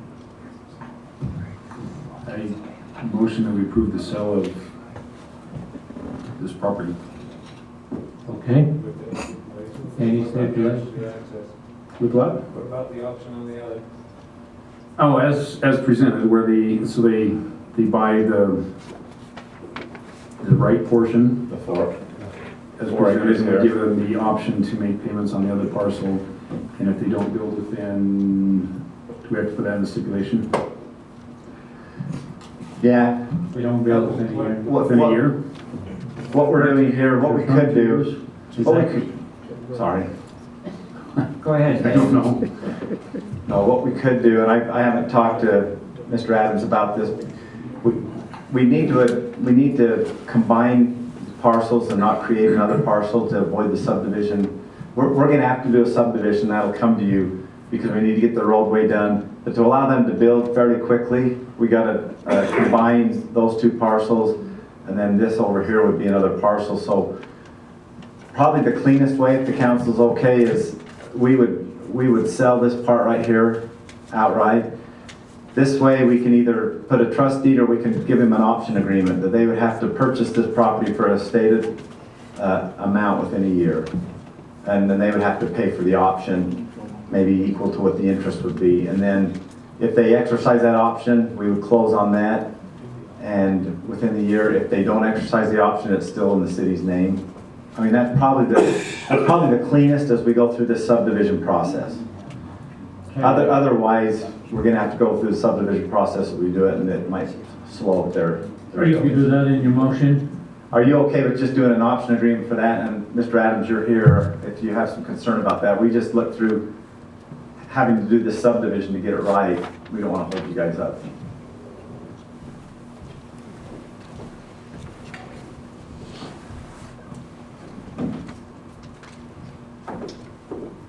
I motion that we approve the sale of this property. Okay. Any stipulations? With what? What about the option on the other? Oh, as presented, where they buy the right portion. The fork. As Four presented, acres and we here. give them the option to make payments on the other parcel. And if they don't build within, do we have to put that in the stipulation? Yeah. We don't build within a year. Within a year? What we're doing here, what we could do, sorry. Go ahead. I don't know. No, what we could do, and I haven't talked to Mr. Adams about this, we need to combine parcels and not create another parcel to avoid the subdivision. We're gonna have to do a subdivision, that'll come to you, because we need to get the roadway done. But to allow them to build fairly quickly, we gotta combine those two parcels, and then this over here would be another parcel. So probably the cleanest way, if the council's okay, is we would sell this part right here outright. This way we can either put a trust deed or we can give him an option agreement that they would have to purchase this property for a stated amount within a year. And then they would have to pay for the option, maybe equal to what the interest would be. And then if they exercise that option, we would close on that. And within the year, if they don't exercise the option, it's still in the city's name. I mean, that's probably the cleanest as we go through this subdivision process. Otherwise, we're gonna have to go through the subdivision process as we do it, and it might slow up their. You can do that in your motion. Are you okay with just doing an option agreement for that? And Mr. Adams, you're here, if you have some concern about that. We just looked through having to do this subdivision to get it right. We don't want to hold you guys up.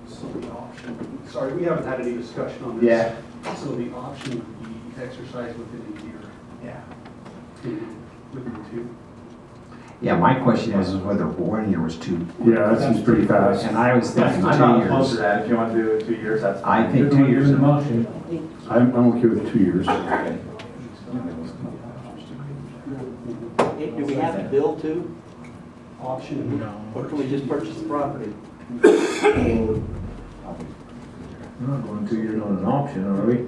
So the option, sorry, we haven't had any discussion on this. Yeah. So the option would be exercised within a year, Yeah. within 2. Yeah, my question is whether 1 year was too. Yeah, that seems pretty fast. And I was thinking I'm 2 not opposed to years. that. If you want to do it 2 years, that's fine. I think 2 years. The motion. I'm okay with 2 years. Do we have to build too, Option. or can we just purchase the property? We're not going 2 years on an option, are we?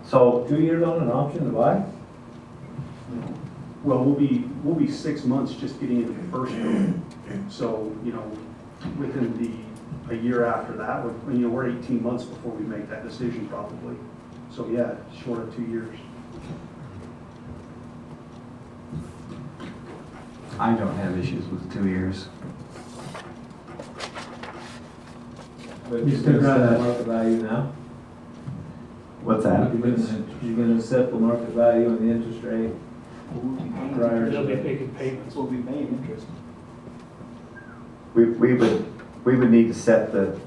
So 2 years on an option to buy? Well, we'll be 6 months just getting into the first building. So, within a year after that, we're 18 months before we make that decision probably. So yeah, short of 2 years. I don't have issues with 2 years. But You you're still gonna got set the that. market value now? what's that? You're gonna set the market value and the interest rate prior They'll be to. making payments. We'll be paying interest. We would need to set the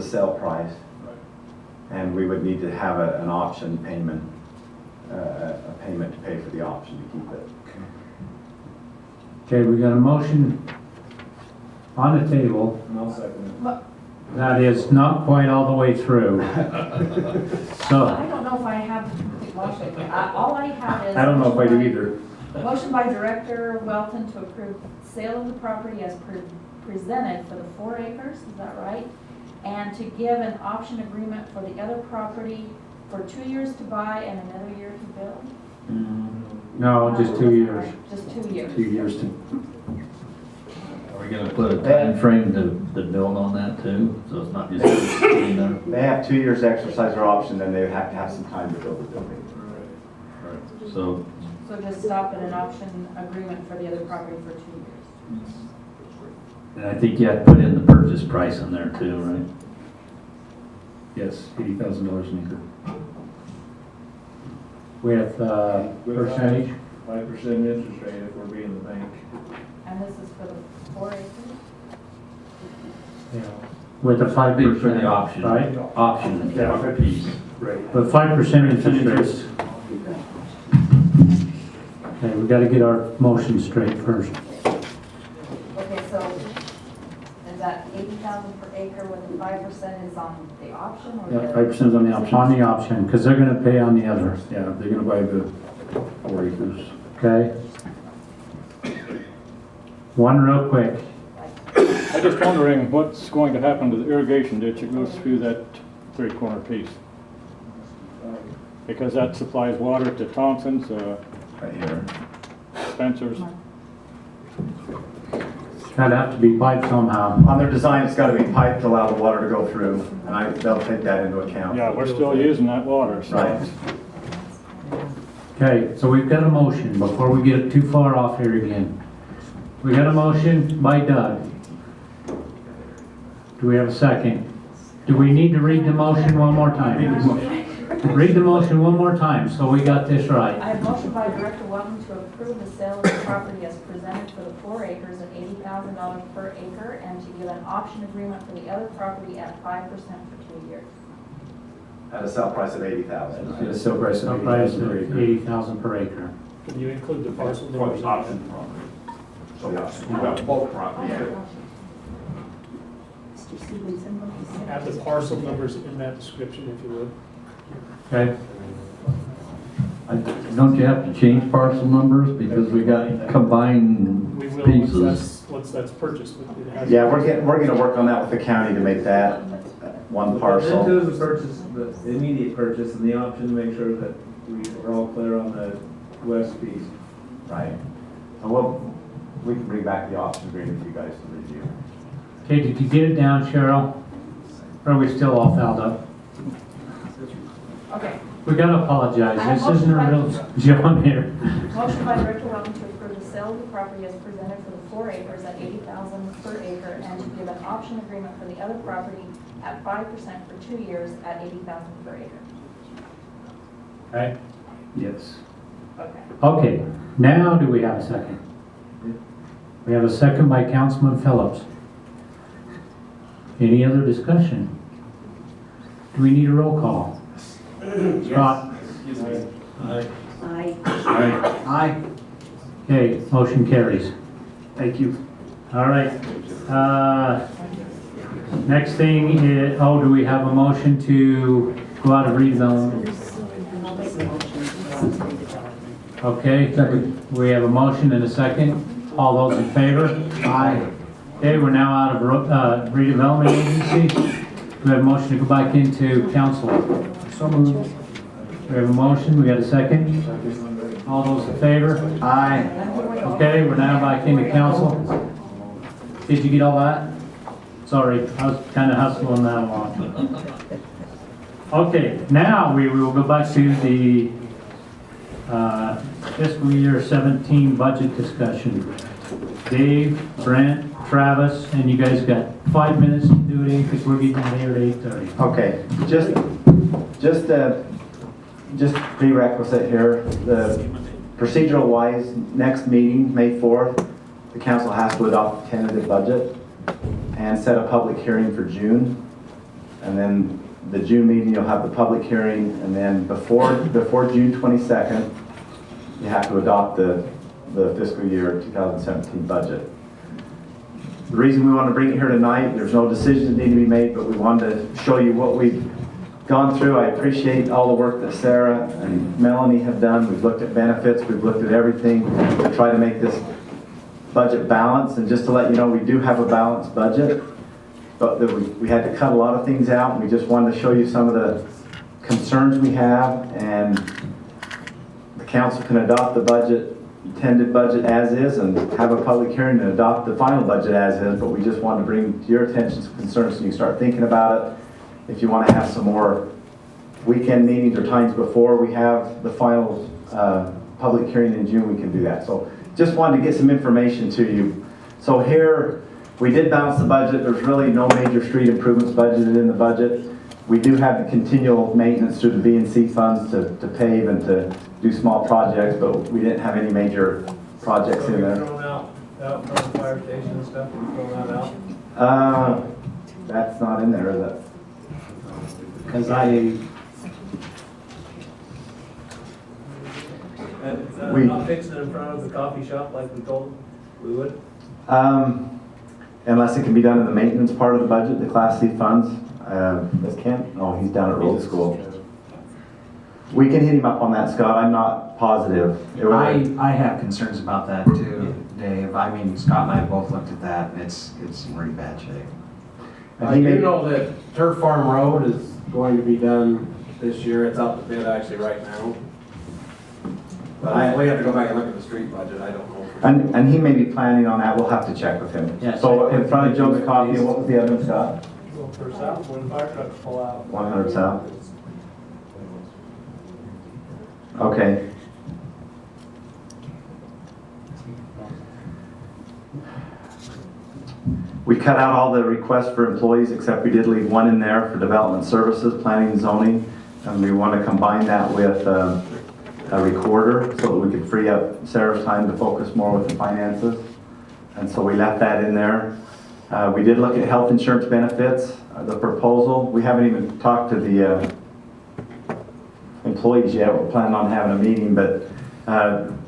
sale price. And we would need to have an option payment, a payment to pay for the option to keep it. Okay, we got a motion on the table And I'll second it. that is not quite all the way through. So, I don't know if I have the complete motion. All I have is. I don't know if I do either. Motion by Director Welton to approve sale of the property as presented for the 4 acres, is that right? And to give an option agreement for the other property for 2 years to buy and another year to build? no, just 2 years. Just 2 years. 2 years to, we gonna put a time frame to build on that too? So it's not just sitting there? They have 2 years to exercise their option, then they have to have some time to build the building. So, So just stop at an option agreement for the other property for 2 years. and I think you have to put in the purchase price in there too, right? Yes, $80,000 an acre. With percentage? 5% interest rate if we're being the bank. And this is for the 4 acres? Yeah. With a 5%. For the option, right? Option piece. Right. With 5% interest rate. Okay, we gotta get our motion straight first. Okay, so is that 80,000 per acre with the 5% is on the option or Yeah, the? 5% is on the option. On the option, because they're gonna pay on the other, Yeah, they're gonna buy the 4 acres. okay? One real quick. I'm just wondering what's going to happen to the irrigation ditch that goes through that three-corner piece? Because that supplies water to Thompson's, Right here. Spencer's. That'd have to be piped somehow. On their design, it's gotta be piped to allow the water to go through, and they'll take that into account. Yeah, we're still using that water, so. Right. Okay, so we've got a motion, before we get too far off here again. We got a motion by Doug. Do we have a second? Do we need to read the motion one more time? Read the motion one more time, so we got this right. I have motion by Director Welton to approve the sale of the property as presented for the 4 acres at $80,000 per acre and to give an option agreement for the other property at 5% for 2 years. At a sale price of 80,000. At a sale price So of price $80,000 per of acre. 80,000 per acre. Can you include the parcel For numbers? the option property. So the option, well, both properties. Mr. Stevenson, what you said. Add the parcel numbers in that description, if you would. Okay? Don't you have to change parcel numbers because we got combined We will, pieces? once that's purchased. It has- Yeah, we're gonna work on that with the county to make that one Then parcel. do the purchase, the immediate purchase and the option to make sure that we're all clear on the west piece. Right. And we can bring back the option agreement for you guys to review. Okay, did you get it down, Cheryl? Or are we still all fouled up? Okay. We gotta apologize, this isn't a real John here. Motion by Director Welton to approve the sale of the property as presented for the 4 acres at $80,000 per acre and to give an option agreement for the other property at 5% for 2 years at $80,000 per acre. Okay? Yes. Okay. Okay, now do we have a second? We have a second by Councilman Phillips. Any other discussion? Do we need a roll call? Scott? Aye. Aye. Okay, motion carries. Thank you. All right. Next thing is, oh, do we have a motion to go out of redevelopment? Okay, we have a motion and a second. All those in favor? Aye. Okay, we're now out of redevelopment agency. We have a motion to go back into council. So moved. We have a motion, we got a second? All those in favor? Aye. Okay, we're now back into council. Did you get all that? Sorry, I was kind of hustling that along. Okay, now we will go back to the fiscal year 17 budget discussion. Dave, Brent, Travis, and you guys got 5 minutes to do it because we're getting here at 8:30. Okay, just prerequisite here, the procedural wise, next meeting, May 4th, the council has to adopt a tentative budget and set a public hearing for June. And then the June meeting, you'll have the public hearing, and then before June 22nd, you have to adopt the fiscal year 2017 budget. The reason we want to bring it here tonight, there's no decisions that need to be made, but we wanted to show you what we've gone through. I appreciate all the work that Sarah and Melanie have done. We've looked at benefits, we've looked at everything to try to make this budget balanced. And just to let you know, we do have a balanced budget, but we had to cut a lot of things out, and we just wanted to show you some of the concerns we have, and the council can adopt the budget tend to budget as is and have a public hearing and adopt the final budget as is, but we just wanted to bring to your attention some concerns so you can start thinking about it. If you want to have some more weekend meetings or times before we have the final public hearing in June, we can do that. So just wanted to get some information to you. So here, we did balance the budget. There's really no major street improvements budgeted in the budget. We do have the continual maintenance through the B&C funds to pave and to do small projects, but we didn't have any major projects in there. Thrown out from the fire station and stuff, you thrown that out? That's not in there, is it? Because And not fixing it in front of the coffee shop like we told them we would? Unless it can be done in the maintenance part of the budget, the Class C funds. Is Kent? Oh, he's down at road school. We can hit him up on that, Scott. I'm not positive. I have concerns about that too, Dave. I mean, Scott and I both looked at that, and it's in pretty bad shape. I do know that Turf Farm Road is going to be done this year. It's out to bid actually right now. But we have to go back and look at the street budget. I don't know. And he may be planning on that. We'll have to check with him. Yes. So in front of Joe's Coffee, and what was the other one, Scott? Go for south when fire trucks pull out. 100 South. Okay. We cut out all the requests for employees, except we did leave one in there for development services, planning and zoning. And we want to combine that with a recorder so that we could free up Sarah's time to focus more with the finances. And so we left that in there. We did look at health insurance benefits, the proposal. We haven't even talked to the employees yet. We're planning on having a meeting, but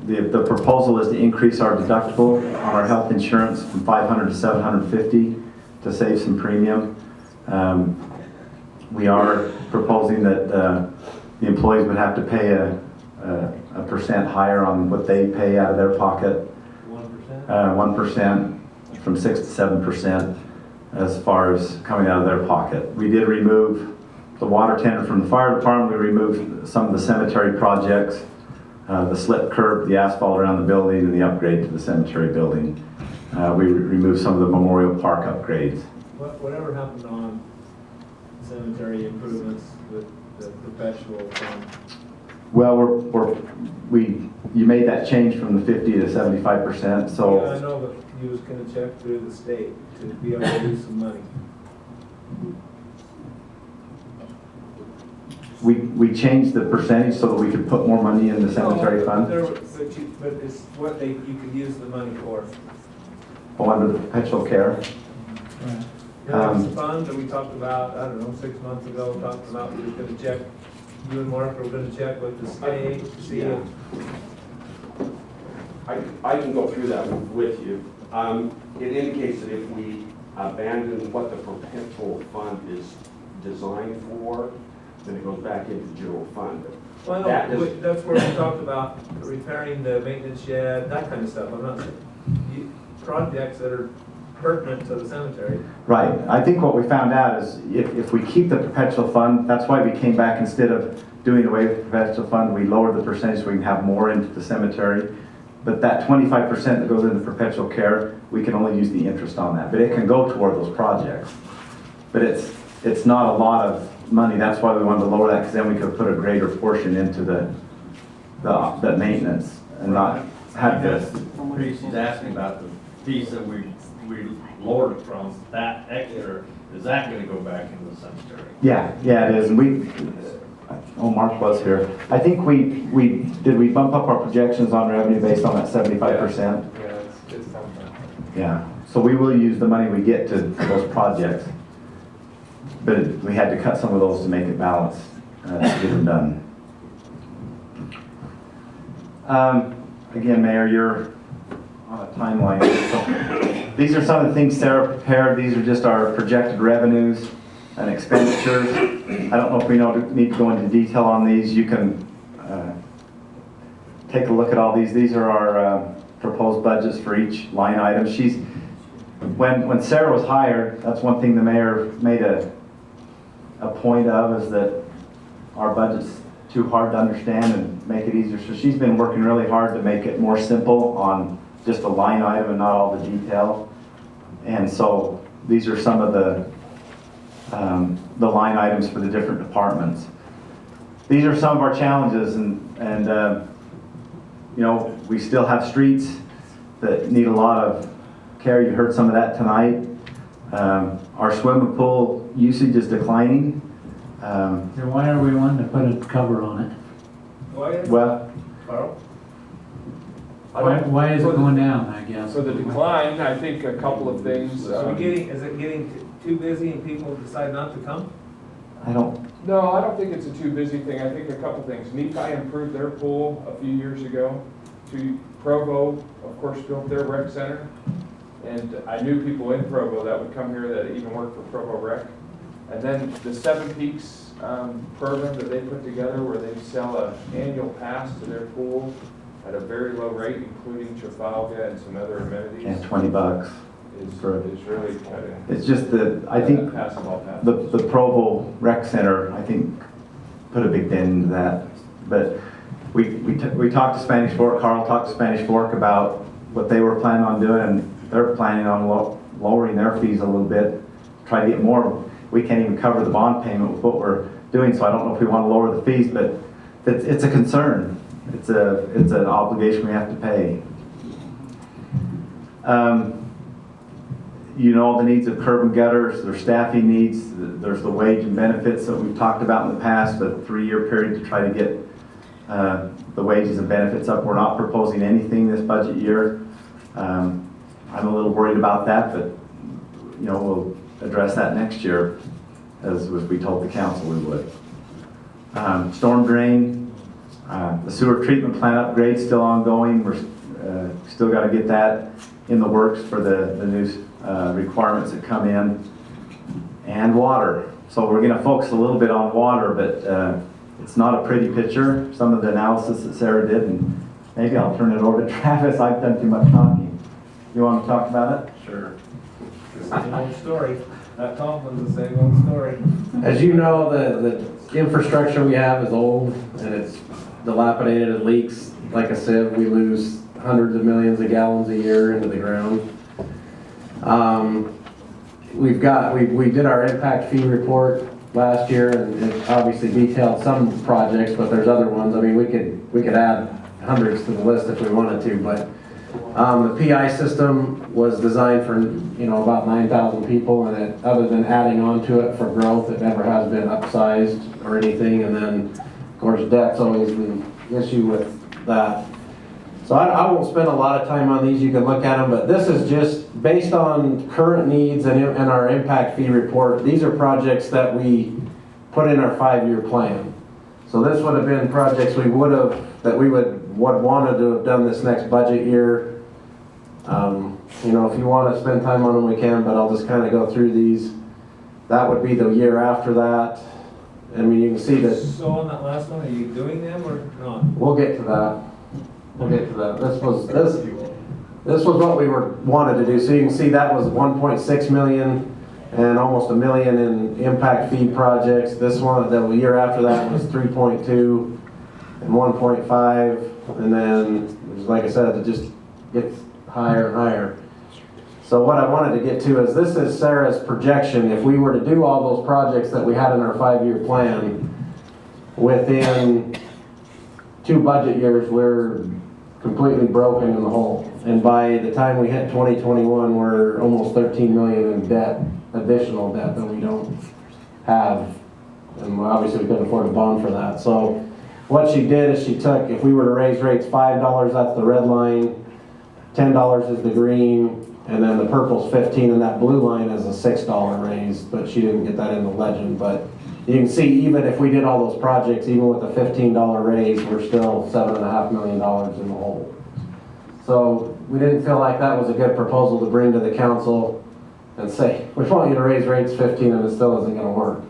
the proposal is to increase our deductible on our health insurance from $500 to $750 to save some premium. We are proposing that the employees would have to pay a percent higher on what they pay out of their pocket. 1%? 1% from 6 to 7% as far as coming out of their pocket. We did remove the water tender from the fire department. We removed some of the cemetery projects, the slip curb, the asphalt around the building, and the upgrade to the cemetery building. We removed some of the memorial park upgrades. Whatever happened on cemetery improvements with the perpetual fund? Well, you made that change from the 50 to 75%, so. Yeah, I know, but you was gonna check through the state to be able to use some money. We changed the percentage so that we could put more money in the cemetery fund. But it's what you could use the money for. Under the perpetual care. There was the fund that we talked about, I don't know, 6 months ago, talked about we were gonna check, you and Mark were gonna check with the state, to see if. I can go through that with you. It indicates that if we abandon what the perpetual fund is designed for, then it goes back into the general fund. Well, that's where we talked about repairing the maintenance shed, that kind of stuff. I'm not saying, projects that are pertinent to the cemetery. Right. I think what we found out is if we keep the perpetual fund, that's why we came back, instead of doing away with the perpetual fund, we lowered the percentage so we can have more into the cemetery. But that 25% that goes into perpetual care, we can only use the interest on that. But it can go toward those projects. But it's not a lot of money. That's why we wanted to lower that, because then we could put a greater portion into the maintenance and not have this. She's asking about the piece that we lowered it from, that extra, is that gonna go back into the cemetery? Yeah, it is. And Mark was here. I think we bump up our projections on revenue based on that 75%? Yeah, it's something. Yeah. So we will use the money we get to those projects. But we had to cut some of those to make it balance, to get them done. Again, Mayor, you're on a timeline. So these are some of the things Sarah prepared. These are just our projected revenues and expenditures. I don't know if we need to go into detail on these. You can take a look at all these. These are our proposed budgets for each line item. When Sarah was hired, that's one thing the mayor made a point of, is that our budget's too hard to understand, and make it easier. So she's been working really hard to make it more simple on just a line item and not all the detail. And so these are some of the line items for the different departments. These are some of our challenges, and you know, we still have streets that need a lot of care. You heard some of that tonight. Our swimming pool usage is declining. Then why are we wanting to put a cover on it? Well, Why is it going down, I guess? For the decline, I think a couple of things. Is it getting too busy and people decide not to come? I don't. No, I don't think it's a too busy thing. I think a couple things. Nephi improved their pool a few years ago. Provo, of course, built their rec center. And I knew people in Provo that would come here that even worked for Provo Rec. And then the Seven Peaks program that they put together where they sell an annual pass to their pool at a very low rate, including Trafalgar and some other amenities. And $20 is really cutting. It's just that I think the Provo Rec Center, I think, put a big dent into that. But we talked to Spanish Fork. Carl talked to Spanish Fork about what they were planning on doing, and they're planning on lowering their fees a little bit, try to get more. We can't even cover the bond payment with what we're doing, so I don't know if we want to lower the fees, but it's a concern. It's an obligation we have to pay. You know, the needs of curb and gutters, their staffing needs, there's the wage and benefits that we've talked about in the past, the 3-year period to try to get the wages and benefits up. We're not proposing anything this budget year. I'm a little worried about that, but you know, we'll address that next year, as we told the council we would. Storm drain, the sewer treatment plant upgrade still ongoing. We're still got to get that in the works for the new requirements that come in. And water. So we're going to focus a little bit on water, but it's not a pretty picture. Some of the analysis that Sarah did, and maybe I'll turn it over to Travis. I've done too much talking. You want to talk about it? Sure. Same old story. That Tomplin's the same old story. As you know, the infrastructure we have is old and it's dilapidated. It leaks like a sieve. We lose hundreds of millions of gallons a year into the ground. We did our impact fee report last year, and it obviously detailed some projects, but there's other ones. I mean, we could add hundreds to the list if we wanted to, but the PI system was designed for, you know, about 9,000 people, and it, other than adding on to it for growth, it never has been upsized or anything. And then, of course, debt's always the issue with that. So I won't spend a lot of time on these. You can look at them, but this is just based on current needs and our impact fee report. These are projects that we put in our 5-year plan. So this would have been projects we would wanted to have done this next budget year. You know, if you want to spend time on them, we can, but I'll just kind of go through these. That would be the year after that. I mean, you can see that. So on that last one, are you doing them or not? We'll get to that. We'll get to that. This was what we wanted to do. So you can see that was 1.6 million and almost $1 million in impact fee projects. This one, the year after that, was 3.2 and 1.5, and then, like I said, it just gets higher and higher. So what I wanted to get to is this is Sarah's projection. If we were to do all those projects that we had in our 5-year plan, within 2 budget years, we're completely broken in the hole. And by the time we hit 2021, we're almost 13 million in debt, additional debt that we don't have. And obviously we couldn't afford a bond for that. So what she did is she took, if we were to raise rates $5, that's the red line, $10 is the green, and then the purple's 15, and that blue line is a $6 raise, but she didn't get that in the legend. But you can see, even if we did all those projects, even with a $15 raise, we're still $7.5 million in the hole. So we didn't feel like that was a good proposal to bring to the council and say, we want you to raise rates 15 and it still isn't going to work.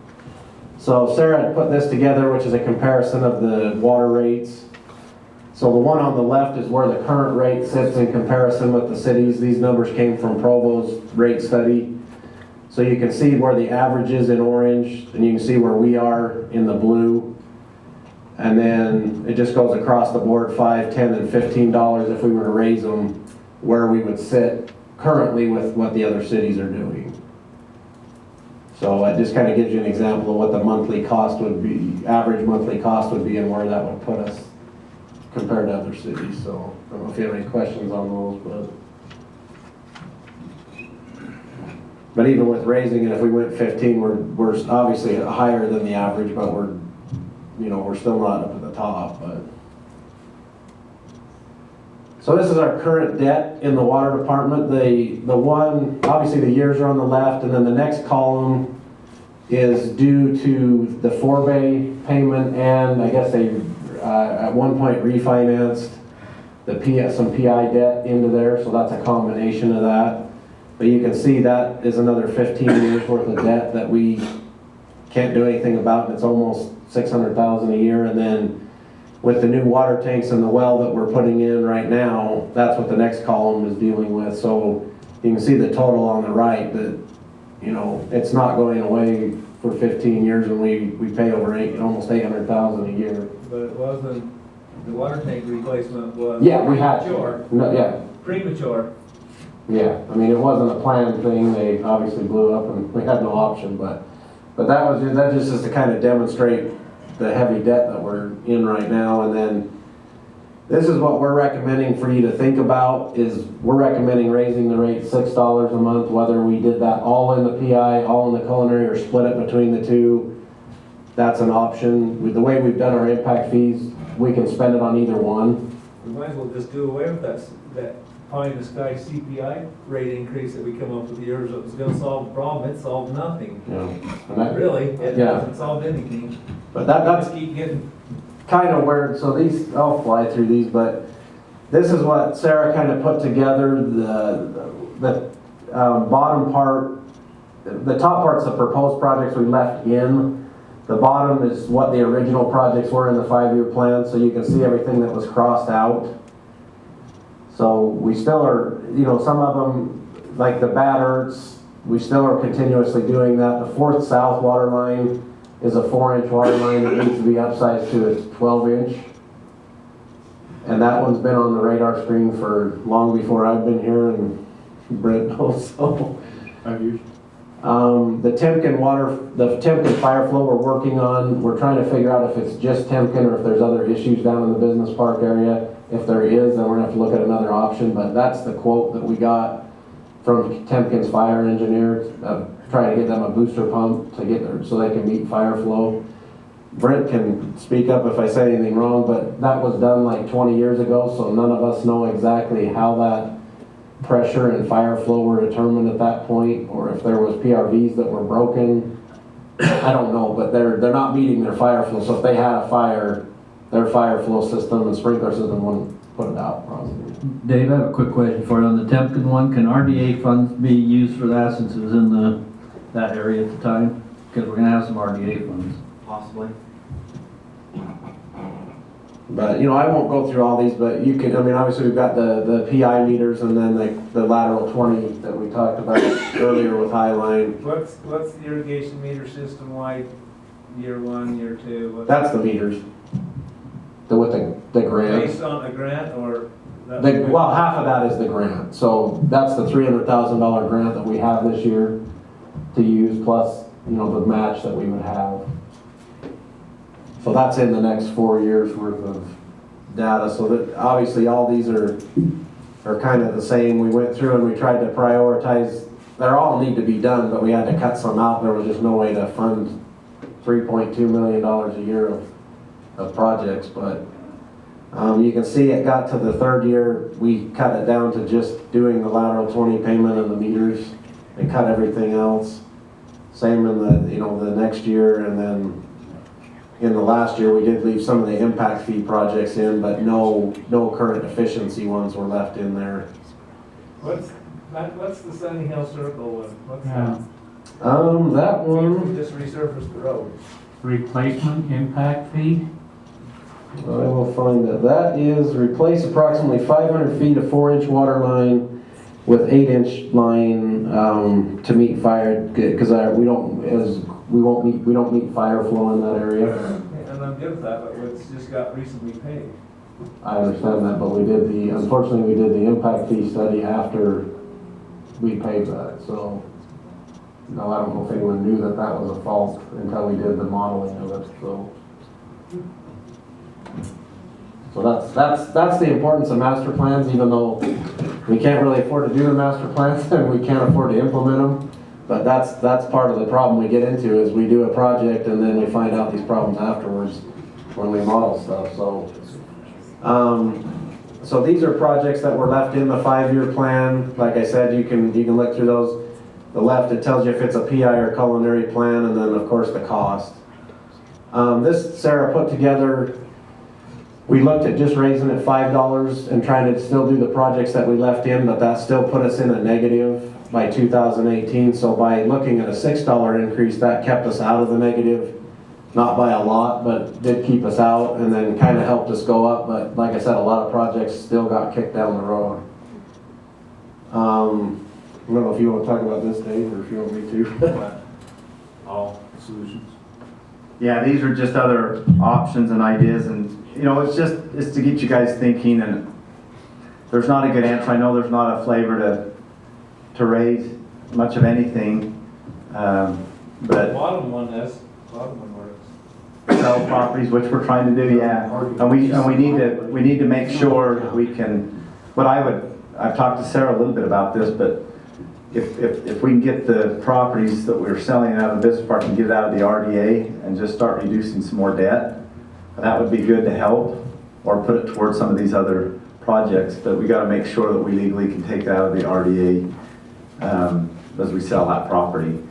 So Sarah had put this together, which is a comparison of the water rates. So the one on the left is where the current rate sits in comparison with the cities. These numbers came from Provo's rate study. So you can see where the average is in orange, and you can see where we are in the blue. And then it just goes across the board, $5, $10, and $15 if we were to raise them, where we would sit currently with what the other cities are doing. So it just kind of gives you an example of what the monthly cost would be, average monthly cost would be, and where that would put us compared to other cities. So I don't know if you have any questions on those, but even with raising it, if we went 15, we're obviously higher than the average, but we're still not up at the top. But so this is our current debt in the water department. The one, obviously the years are on the left, and then the next column is due to the forebay payment, and I guess they at one point refinanced some PI debt into there, so that's a combination of that. But you can see that is another 15 years worth of debt that we can't do anything about, and it's almost $600,000 a year. And then with the new water tanks and the well that we're putting in right now, that's what the next column is dealing with. So you can see the total on the right, that it's not going away for 15 years, and we pay over almost $800,000 a year. But it wasn't, the water tank replacement was We had premature. Premature. Yeah, I mean, it wasn't a planned thing. They obviously blew up, and we had no option. But that just is to kind of demonstrate the heavy debt that we're in right now. And then this is what we're recommending for you to think about, is we're recommending raising the rate $6 a month, whether we did that all in the PI, all in the culinary, or split it between the two. That's an option. With the way we've done our impact fees, we can spend it on either one. We might as well just do away with that pie in the sky CPI rate increase that we come up with years. It was gonna solve the problem. It solved nothing. Really, it hasn't solved anything. But that's just keep getting kind of weird. So these, I'll fly through these, but this is what Sarah kind of put together. The bottom part, the top part's the proposed projects we left in. The bottom is what the original projects were in the 5-year plan, so you can see everything that was crossed out. So we still are, some of them, like the bad earths, we still are continuously doing that. The 4th south water line is a 4-inch water line that needs to be upsized to a 12-inch. And that one's been on the radar screen for long before I've been here, and Brent knows. So 5 years. The Temkin fire flow we're working on, we're trying to figure out if it's just Temkin or if there's other issues down in the business park area. If there is, then we're gonna have to look at another option, but that's the quote that we got from Temkin's fire engineer, trying to get them a booster pump to get there so they can meet fire flow. Brent can speak up if I say anything wrong, but that was done like 20 years ago, so none of us know exactly how that pressure and fire flow were determined at that point, or if there was PRVs that were broken. I don't know, but they're not meeting their fire flow, so if they had a fire, their fire flow system and sprinkler system wouldn't put it out probably. Dave, I have a quick question for you on the Temkin one. Can RDA funds be used for that since it was in that area at the time? Because we're gonna have some RDA funds. Possibly. But, I won't go through all these, but you can, obviously we've got the PI meters, and then the lateral 20 that we talked about earlier with Highline. What's the irrigation meter system like, year 1, year 2? That's the meters. With the grant. Based on a grant, or? Well, half of that is the grant. So that's the $300,000 grant that we have this year to use, plus, the match that we would have. So that's in the next 4 years worth of data. So that obviously all these are kind of the same. We went through and we tried to prioritize. They all need to be done, but we had to cut some out. There was just no way to fund $3.2 million a year of projects. But you can see it got to the 3rd year, we cut it down to just doing the lateral 20 payment and the meters, and cut everything else. Same in the next year, and then in the last year, we did leave some of the impact fee projects in, but no current efficiency ones were left in there. What's the Sunny Hill Circle one? What's that one. Just resurfaced the road. Replacement impact fee? I will find that. That is replace approximately 500 feet of 4-inch water line with 8-inch line to meet fire, because we don't meet fire flow in that area. And I'm good with that, but it's just got recently paid. I understand that, but unfortunately, we did the impact fee study after we paid that, so. No, I don't know if anyone knew that that was a fault until we did the modeling of it, so. So that's the importance of master plans, even though we can't really afford to do the master plans and we can't afford to implement them. But that's part of the problem we get into is we do a project and then we find out these problems afterwards when we model stuff, so. So these are projects that were left in the 5-year plan. Like I said, you can look through those. The left, it tells you if it's a PI or culinary plan, and then of course the cost. This Sarah put together, we looked at just raising it $5 and trying to still do the projects that we left in, but that still put us in a negative by 2018. So by looking at a $6 increase, that kept us out of the negative, not by a lot, but did keep us out, and then kind of helped us go up. But like I said, a lot of projects still got kicked down the road. I don't know if you want to talk about this, Dave, or if you want me to. All solutions. Yeah, these are just other options and ideas, and you know, it's to get you guys thinking. And there's not a good answer. I know there's not a flavor to raise much of anything, but The bottom one works. sell properties, which we're trying to do, yeah. And we need to make sure that we can. I've talked to Sarah a little bit about this, but if we can get the properties that we're selling out of the business park and get it out of the RDA and just start reducing some more debt, that would be good to help, or put it towards some of these other projects. But we got to make sure that we legally can take that out of the RDA as we sell that property.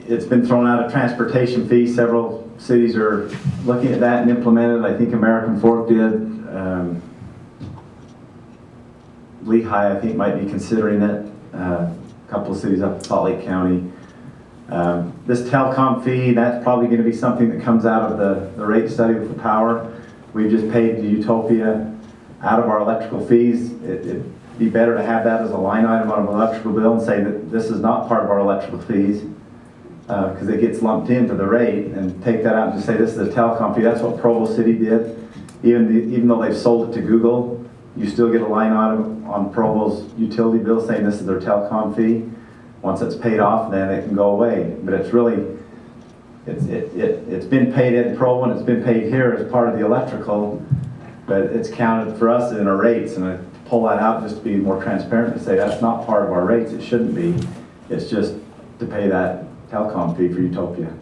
It's been thrown out of transportation fee. Several cities are looking at that and implemented. I think American Fork did. Lehigh, I think, might be considering it. A couple of cities up in Salt Lake County. This telecom fee, that's probably going to be something that comes out of the rate study with the power. We've just paid the Utopia out of our electrical fees. It'd be better to have that as a line item on an electrical bill and say that this is not part of our electrical fees, because it gets lumped into the rate, and take that out and just say this is a telecom fee. That's what Provo City did. Even though they've sold it to Google, you still get a line item on Provo's utility bill saying this is their telecom fee. Once it's paid off, then it can go away. But it's really, it's been paid in Provo and it's been paid here as part of the electrical, but it's counted for us in our rates. And I pull that out just to be more transparent to say that's not part of our rates. It shouldn't be. It's just to pay that telecom fee for Utopia.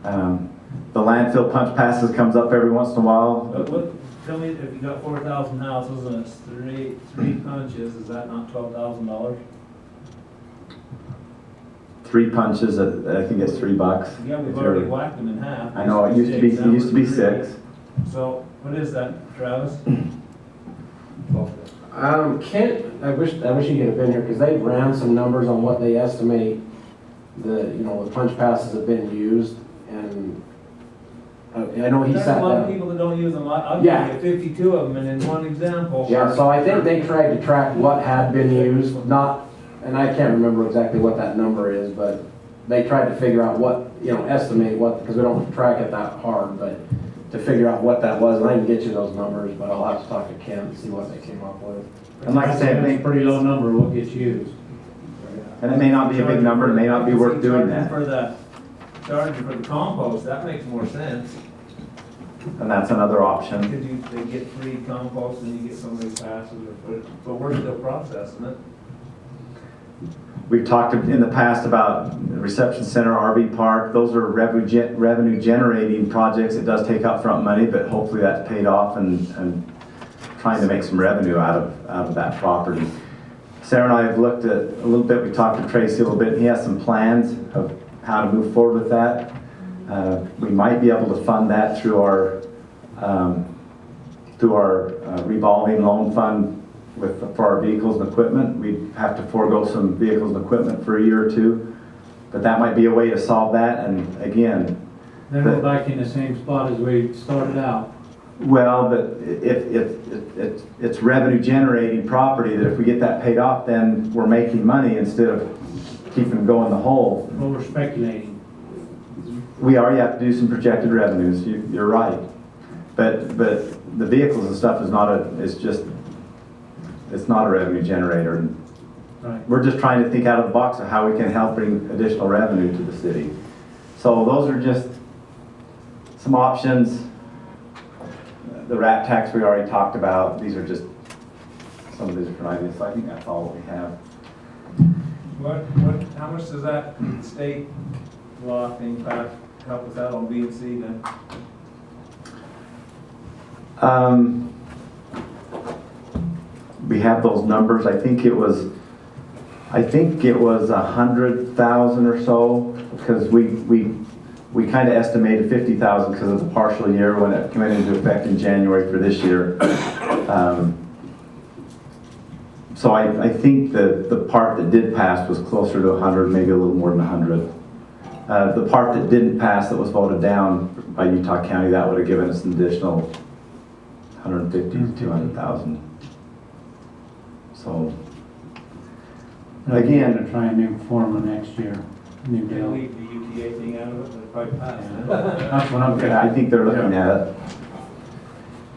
The landfill punch passes comes up every once in a while. Tell me, if you got 4,000 houses and it's three punches, is that not $12,000? 3 punches, I think it's $3. Yeah, we've already whacked them in half. I know, it used to be 6. So, what is that, Travis? Kent, I wish you could have been here, because they ran some numbers on what they estimate the punch passes have been used, and I know he sat down. There's a lot of people that don't use them. I'll give you 52 of them, and in one example. Yeah, so I think they tried to track what had been used, and I can't remember exactly what that number is, but they tried to figure out what, estimate what, because we don't track it that hard, but to figure out what that was, and I can get you those numbers, but I'll have to talk to Ken and see what they came up with. And like I say, I think a pretty low number what gets used. And it may not be a big number, it may not be worth doing that. Charging for the compost, that makes more sense. And that's another option. Because they get free compost and you get somebody passes but we're still processing it. We've talked in the past about reception center, RV park. Those are revenue generating projects. It does take upfront money, but hopefully that's paid off and trying to make some revenue out of that property. Sarah and I have looked at a little bit. We talked to Tracy a little bit. He has some plans of how to move forward with that. We might be able to fund that through our revolving loan fund for our vehicles and equipment. We'd have to forego some vehicles and equipment for a year or two, but that might be a way to solve that. And again, then we're back in the same spot as we started out. Well, but it's revenue generating property that if we get that paid off, then we're making money instead of keeping going the hole. Well, we're speculating. We already have to do some projected revenues, you're right. But the vehicles and stuff is not it's not a revenue generator. Right. We're just trying to think out of the box of how we can help bring additional revenue to the city. So those are just some options. The rat tax we already talked about. These are just some of the different ideas. So I think that's all we have. How much does that state law thing pass help us out on B and C then? We have those numbers. I think it was 100,000 or so, because we kind of estimated 50,000 because of the partial year when it came into effect in January for this year. So I think the part that did pass was closer to 100, maybe a little more than 100. The part that didn't pass, that was voted down by Utah County, that would have given us an additional 150 to 200,000. So Again, to try a new formula next year, new Can deal. leave the UTA thing out of it, it'll probably pass. That's what I'm getting I think they're looking at it.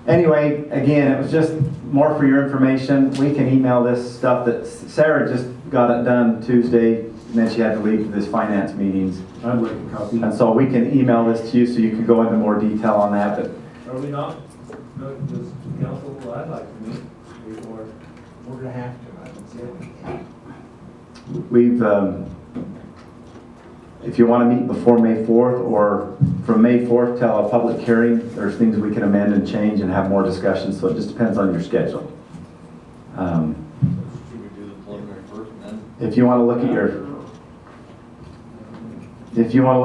Anyway, again, it was just more for your information. We can email this stuff that Sarah just got it done Tuesday, and then she had to leave to this finance meetings. I'd like a copy. And so we can email this to you so you can go into more detail on that. But Are we not? Does council, I'd like to meet before. We're gonna have to, I would say. we've, if you want to meet before May 4th or from May 4th till a public hearing, there's things we can amend and change and have more discussions. So it just depends on your schedule. Should we do the preliminary first and then? If you want to look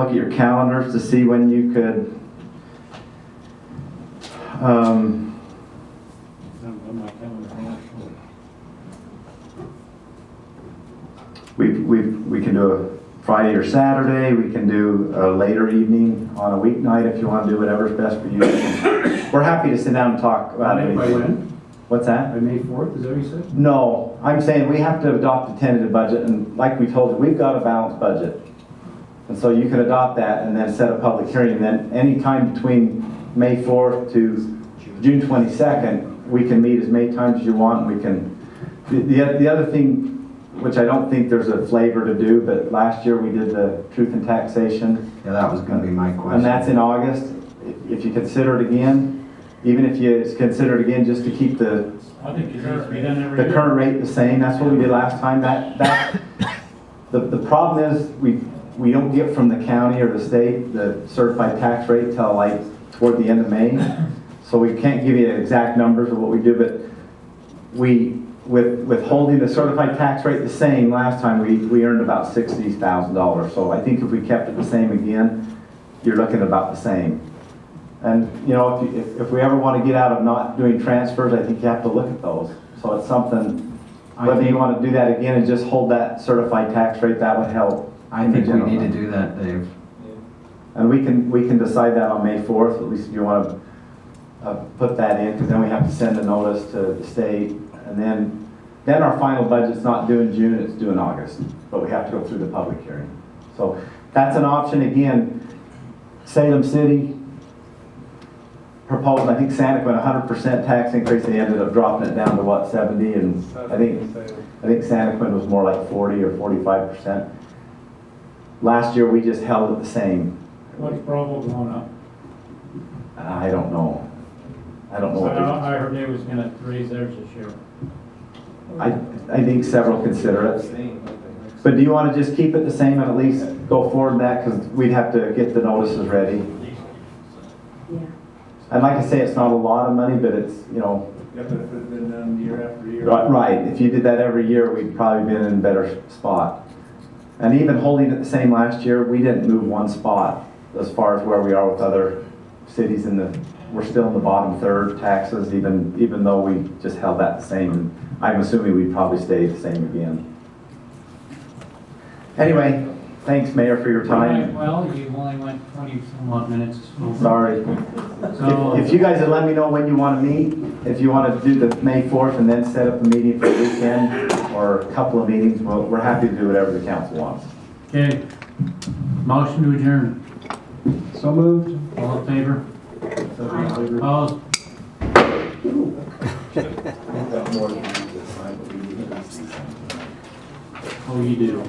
at your calendars to see when you could, we can do a Friday or Saturday. We can do a later evening on a weeknight if you want to do whatever's best for you. We're happy to sit down and talk about it. By when? What's that? By May 4th, is that what you said? No, I'm saying we have to adopt a tentative budget, and like we told you, we've got a balanced budget. And so you can adopt that and then set a public hearing, and then any time between May 4th to June 22nd, we can meet as many times as you want. We can, the other thing, which I don't think there's a flavor to do, but last year we did the truth and taxation. Yeah, that was going to be my question. And that's in August. If you consider it again, even if you consider it again just to keep the I think it needs to be done every year. current rate the same, that's what we did last time. The problem is we don't get from the county or the state the certified tax rate till like toward the end of May. So we can't give you exact numbers of what we do, but with holding the certified tax rate the same last time, we earned about $60,000. So I think if we kept it the same again, you're looking at about the same. And you know, if we ever want to get out of not doing transfers, I think you have to look at those. So it's something, whether you want to do that again and just hold that certified tax rate, that would help. I think we need to do that, Dave. And we can decide that on May 4th, at least if you want to put that in, because then we have to send a notice to the state, and then our final budget's not due in June, it's due in August, but we have to go through the public hearing. So that's an option. Again, Salem City proposed, I think Santaquin, 100% tax increase. They ended up dropping it down to what, 70, and I think Santaquin was more like 40 or 45%. Last year we just held it the same. What's Provo going up? I don't know. I don't know what I heard they was gonna raise theirs this year. I think several consider it. But do you want to just keep it the same and at least go forward in that? Because we'd have to get the notices ready. Yeah. And like I say, it's not a lot of money, but it's, you know. Yeah, but if it had been done year after year. Right. If you did that every year, we'd probably been in a better spot. And even holding it the same last year, we didn't move one spot as far as where we are with other cities we're still in the bottom third taxes, even though we just held that the same. And I'm assuming we'd probably stay the same again. Anyway, thanks, Mayor, for your time. Well, you only went 20 some odd minutes. Sorry. So, If you guys would let me know when you want to meet, if you want to do the May 4th and then set up a meeting for the weekend or a couple of meetings, well, we're happy to do whatever the council wants. okay, motion to adjourn. So moved. All in favor? Opposed? Oh, you do.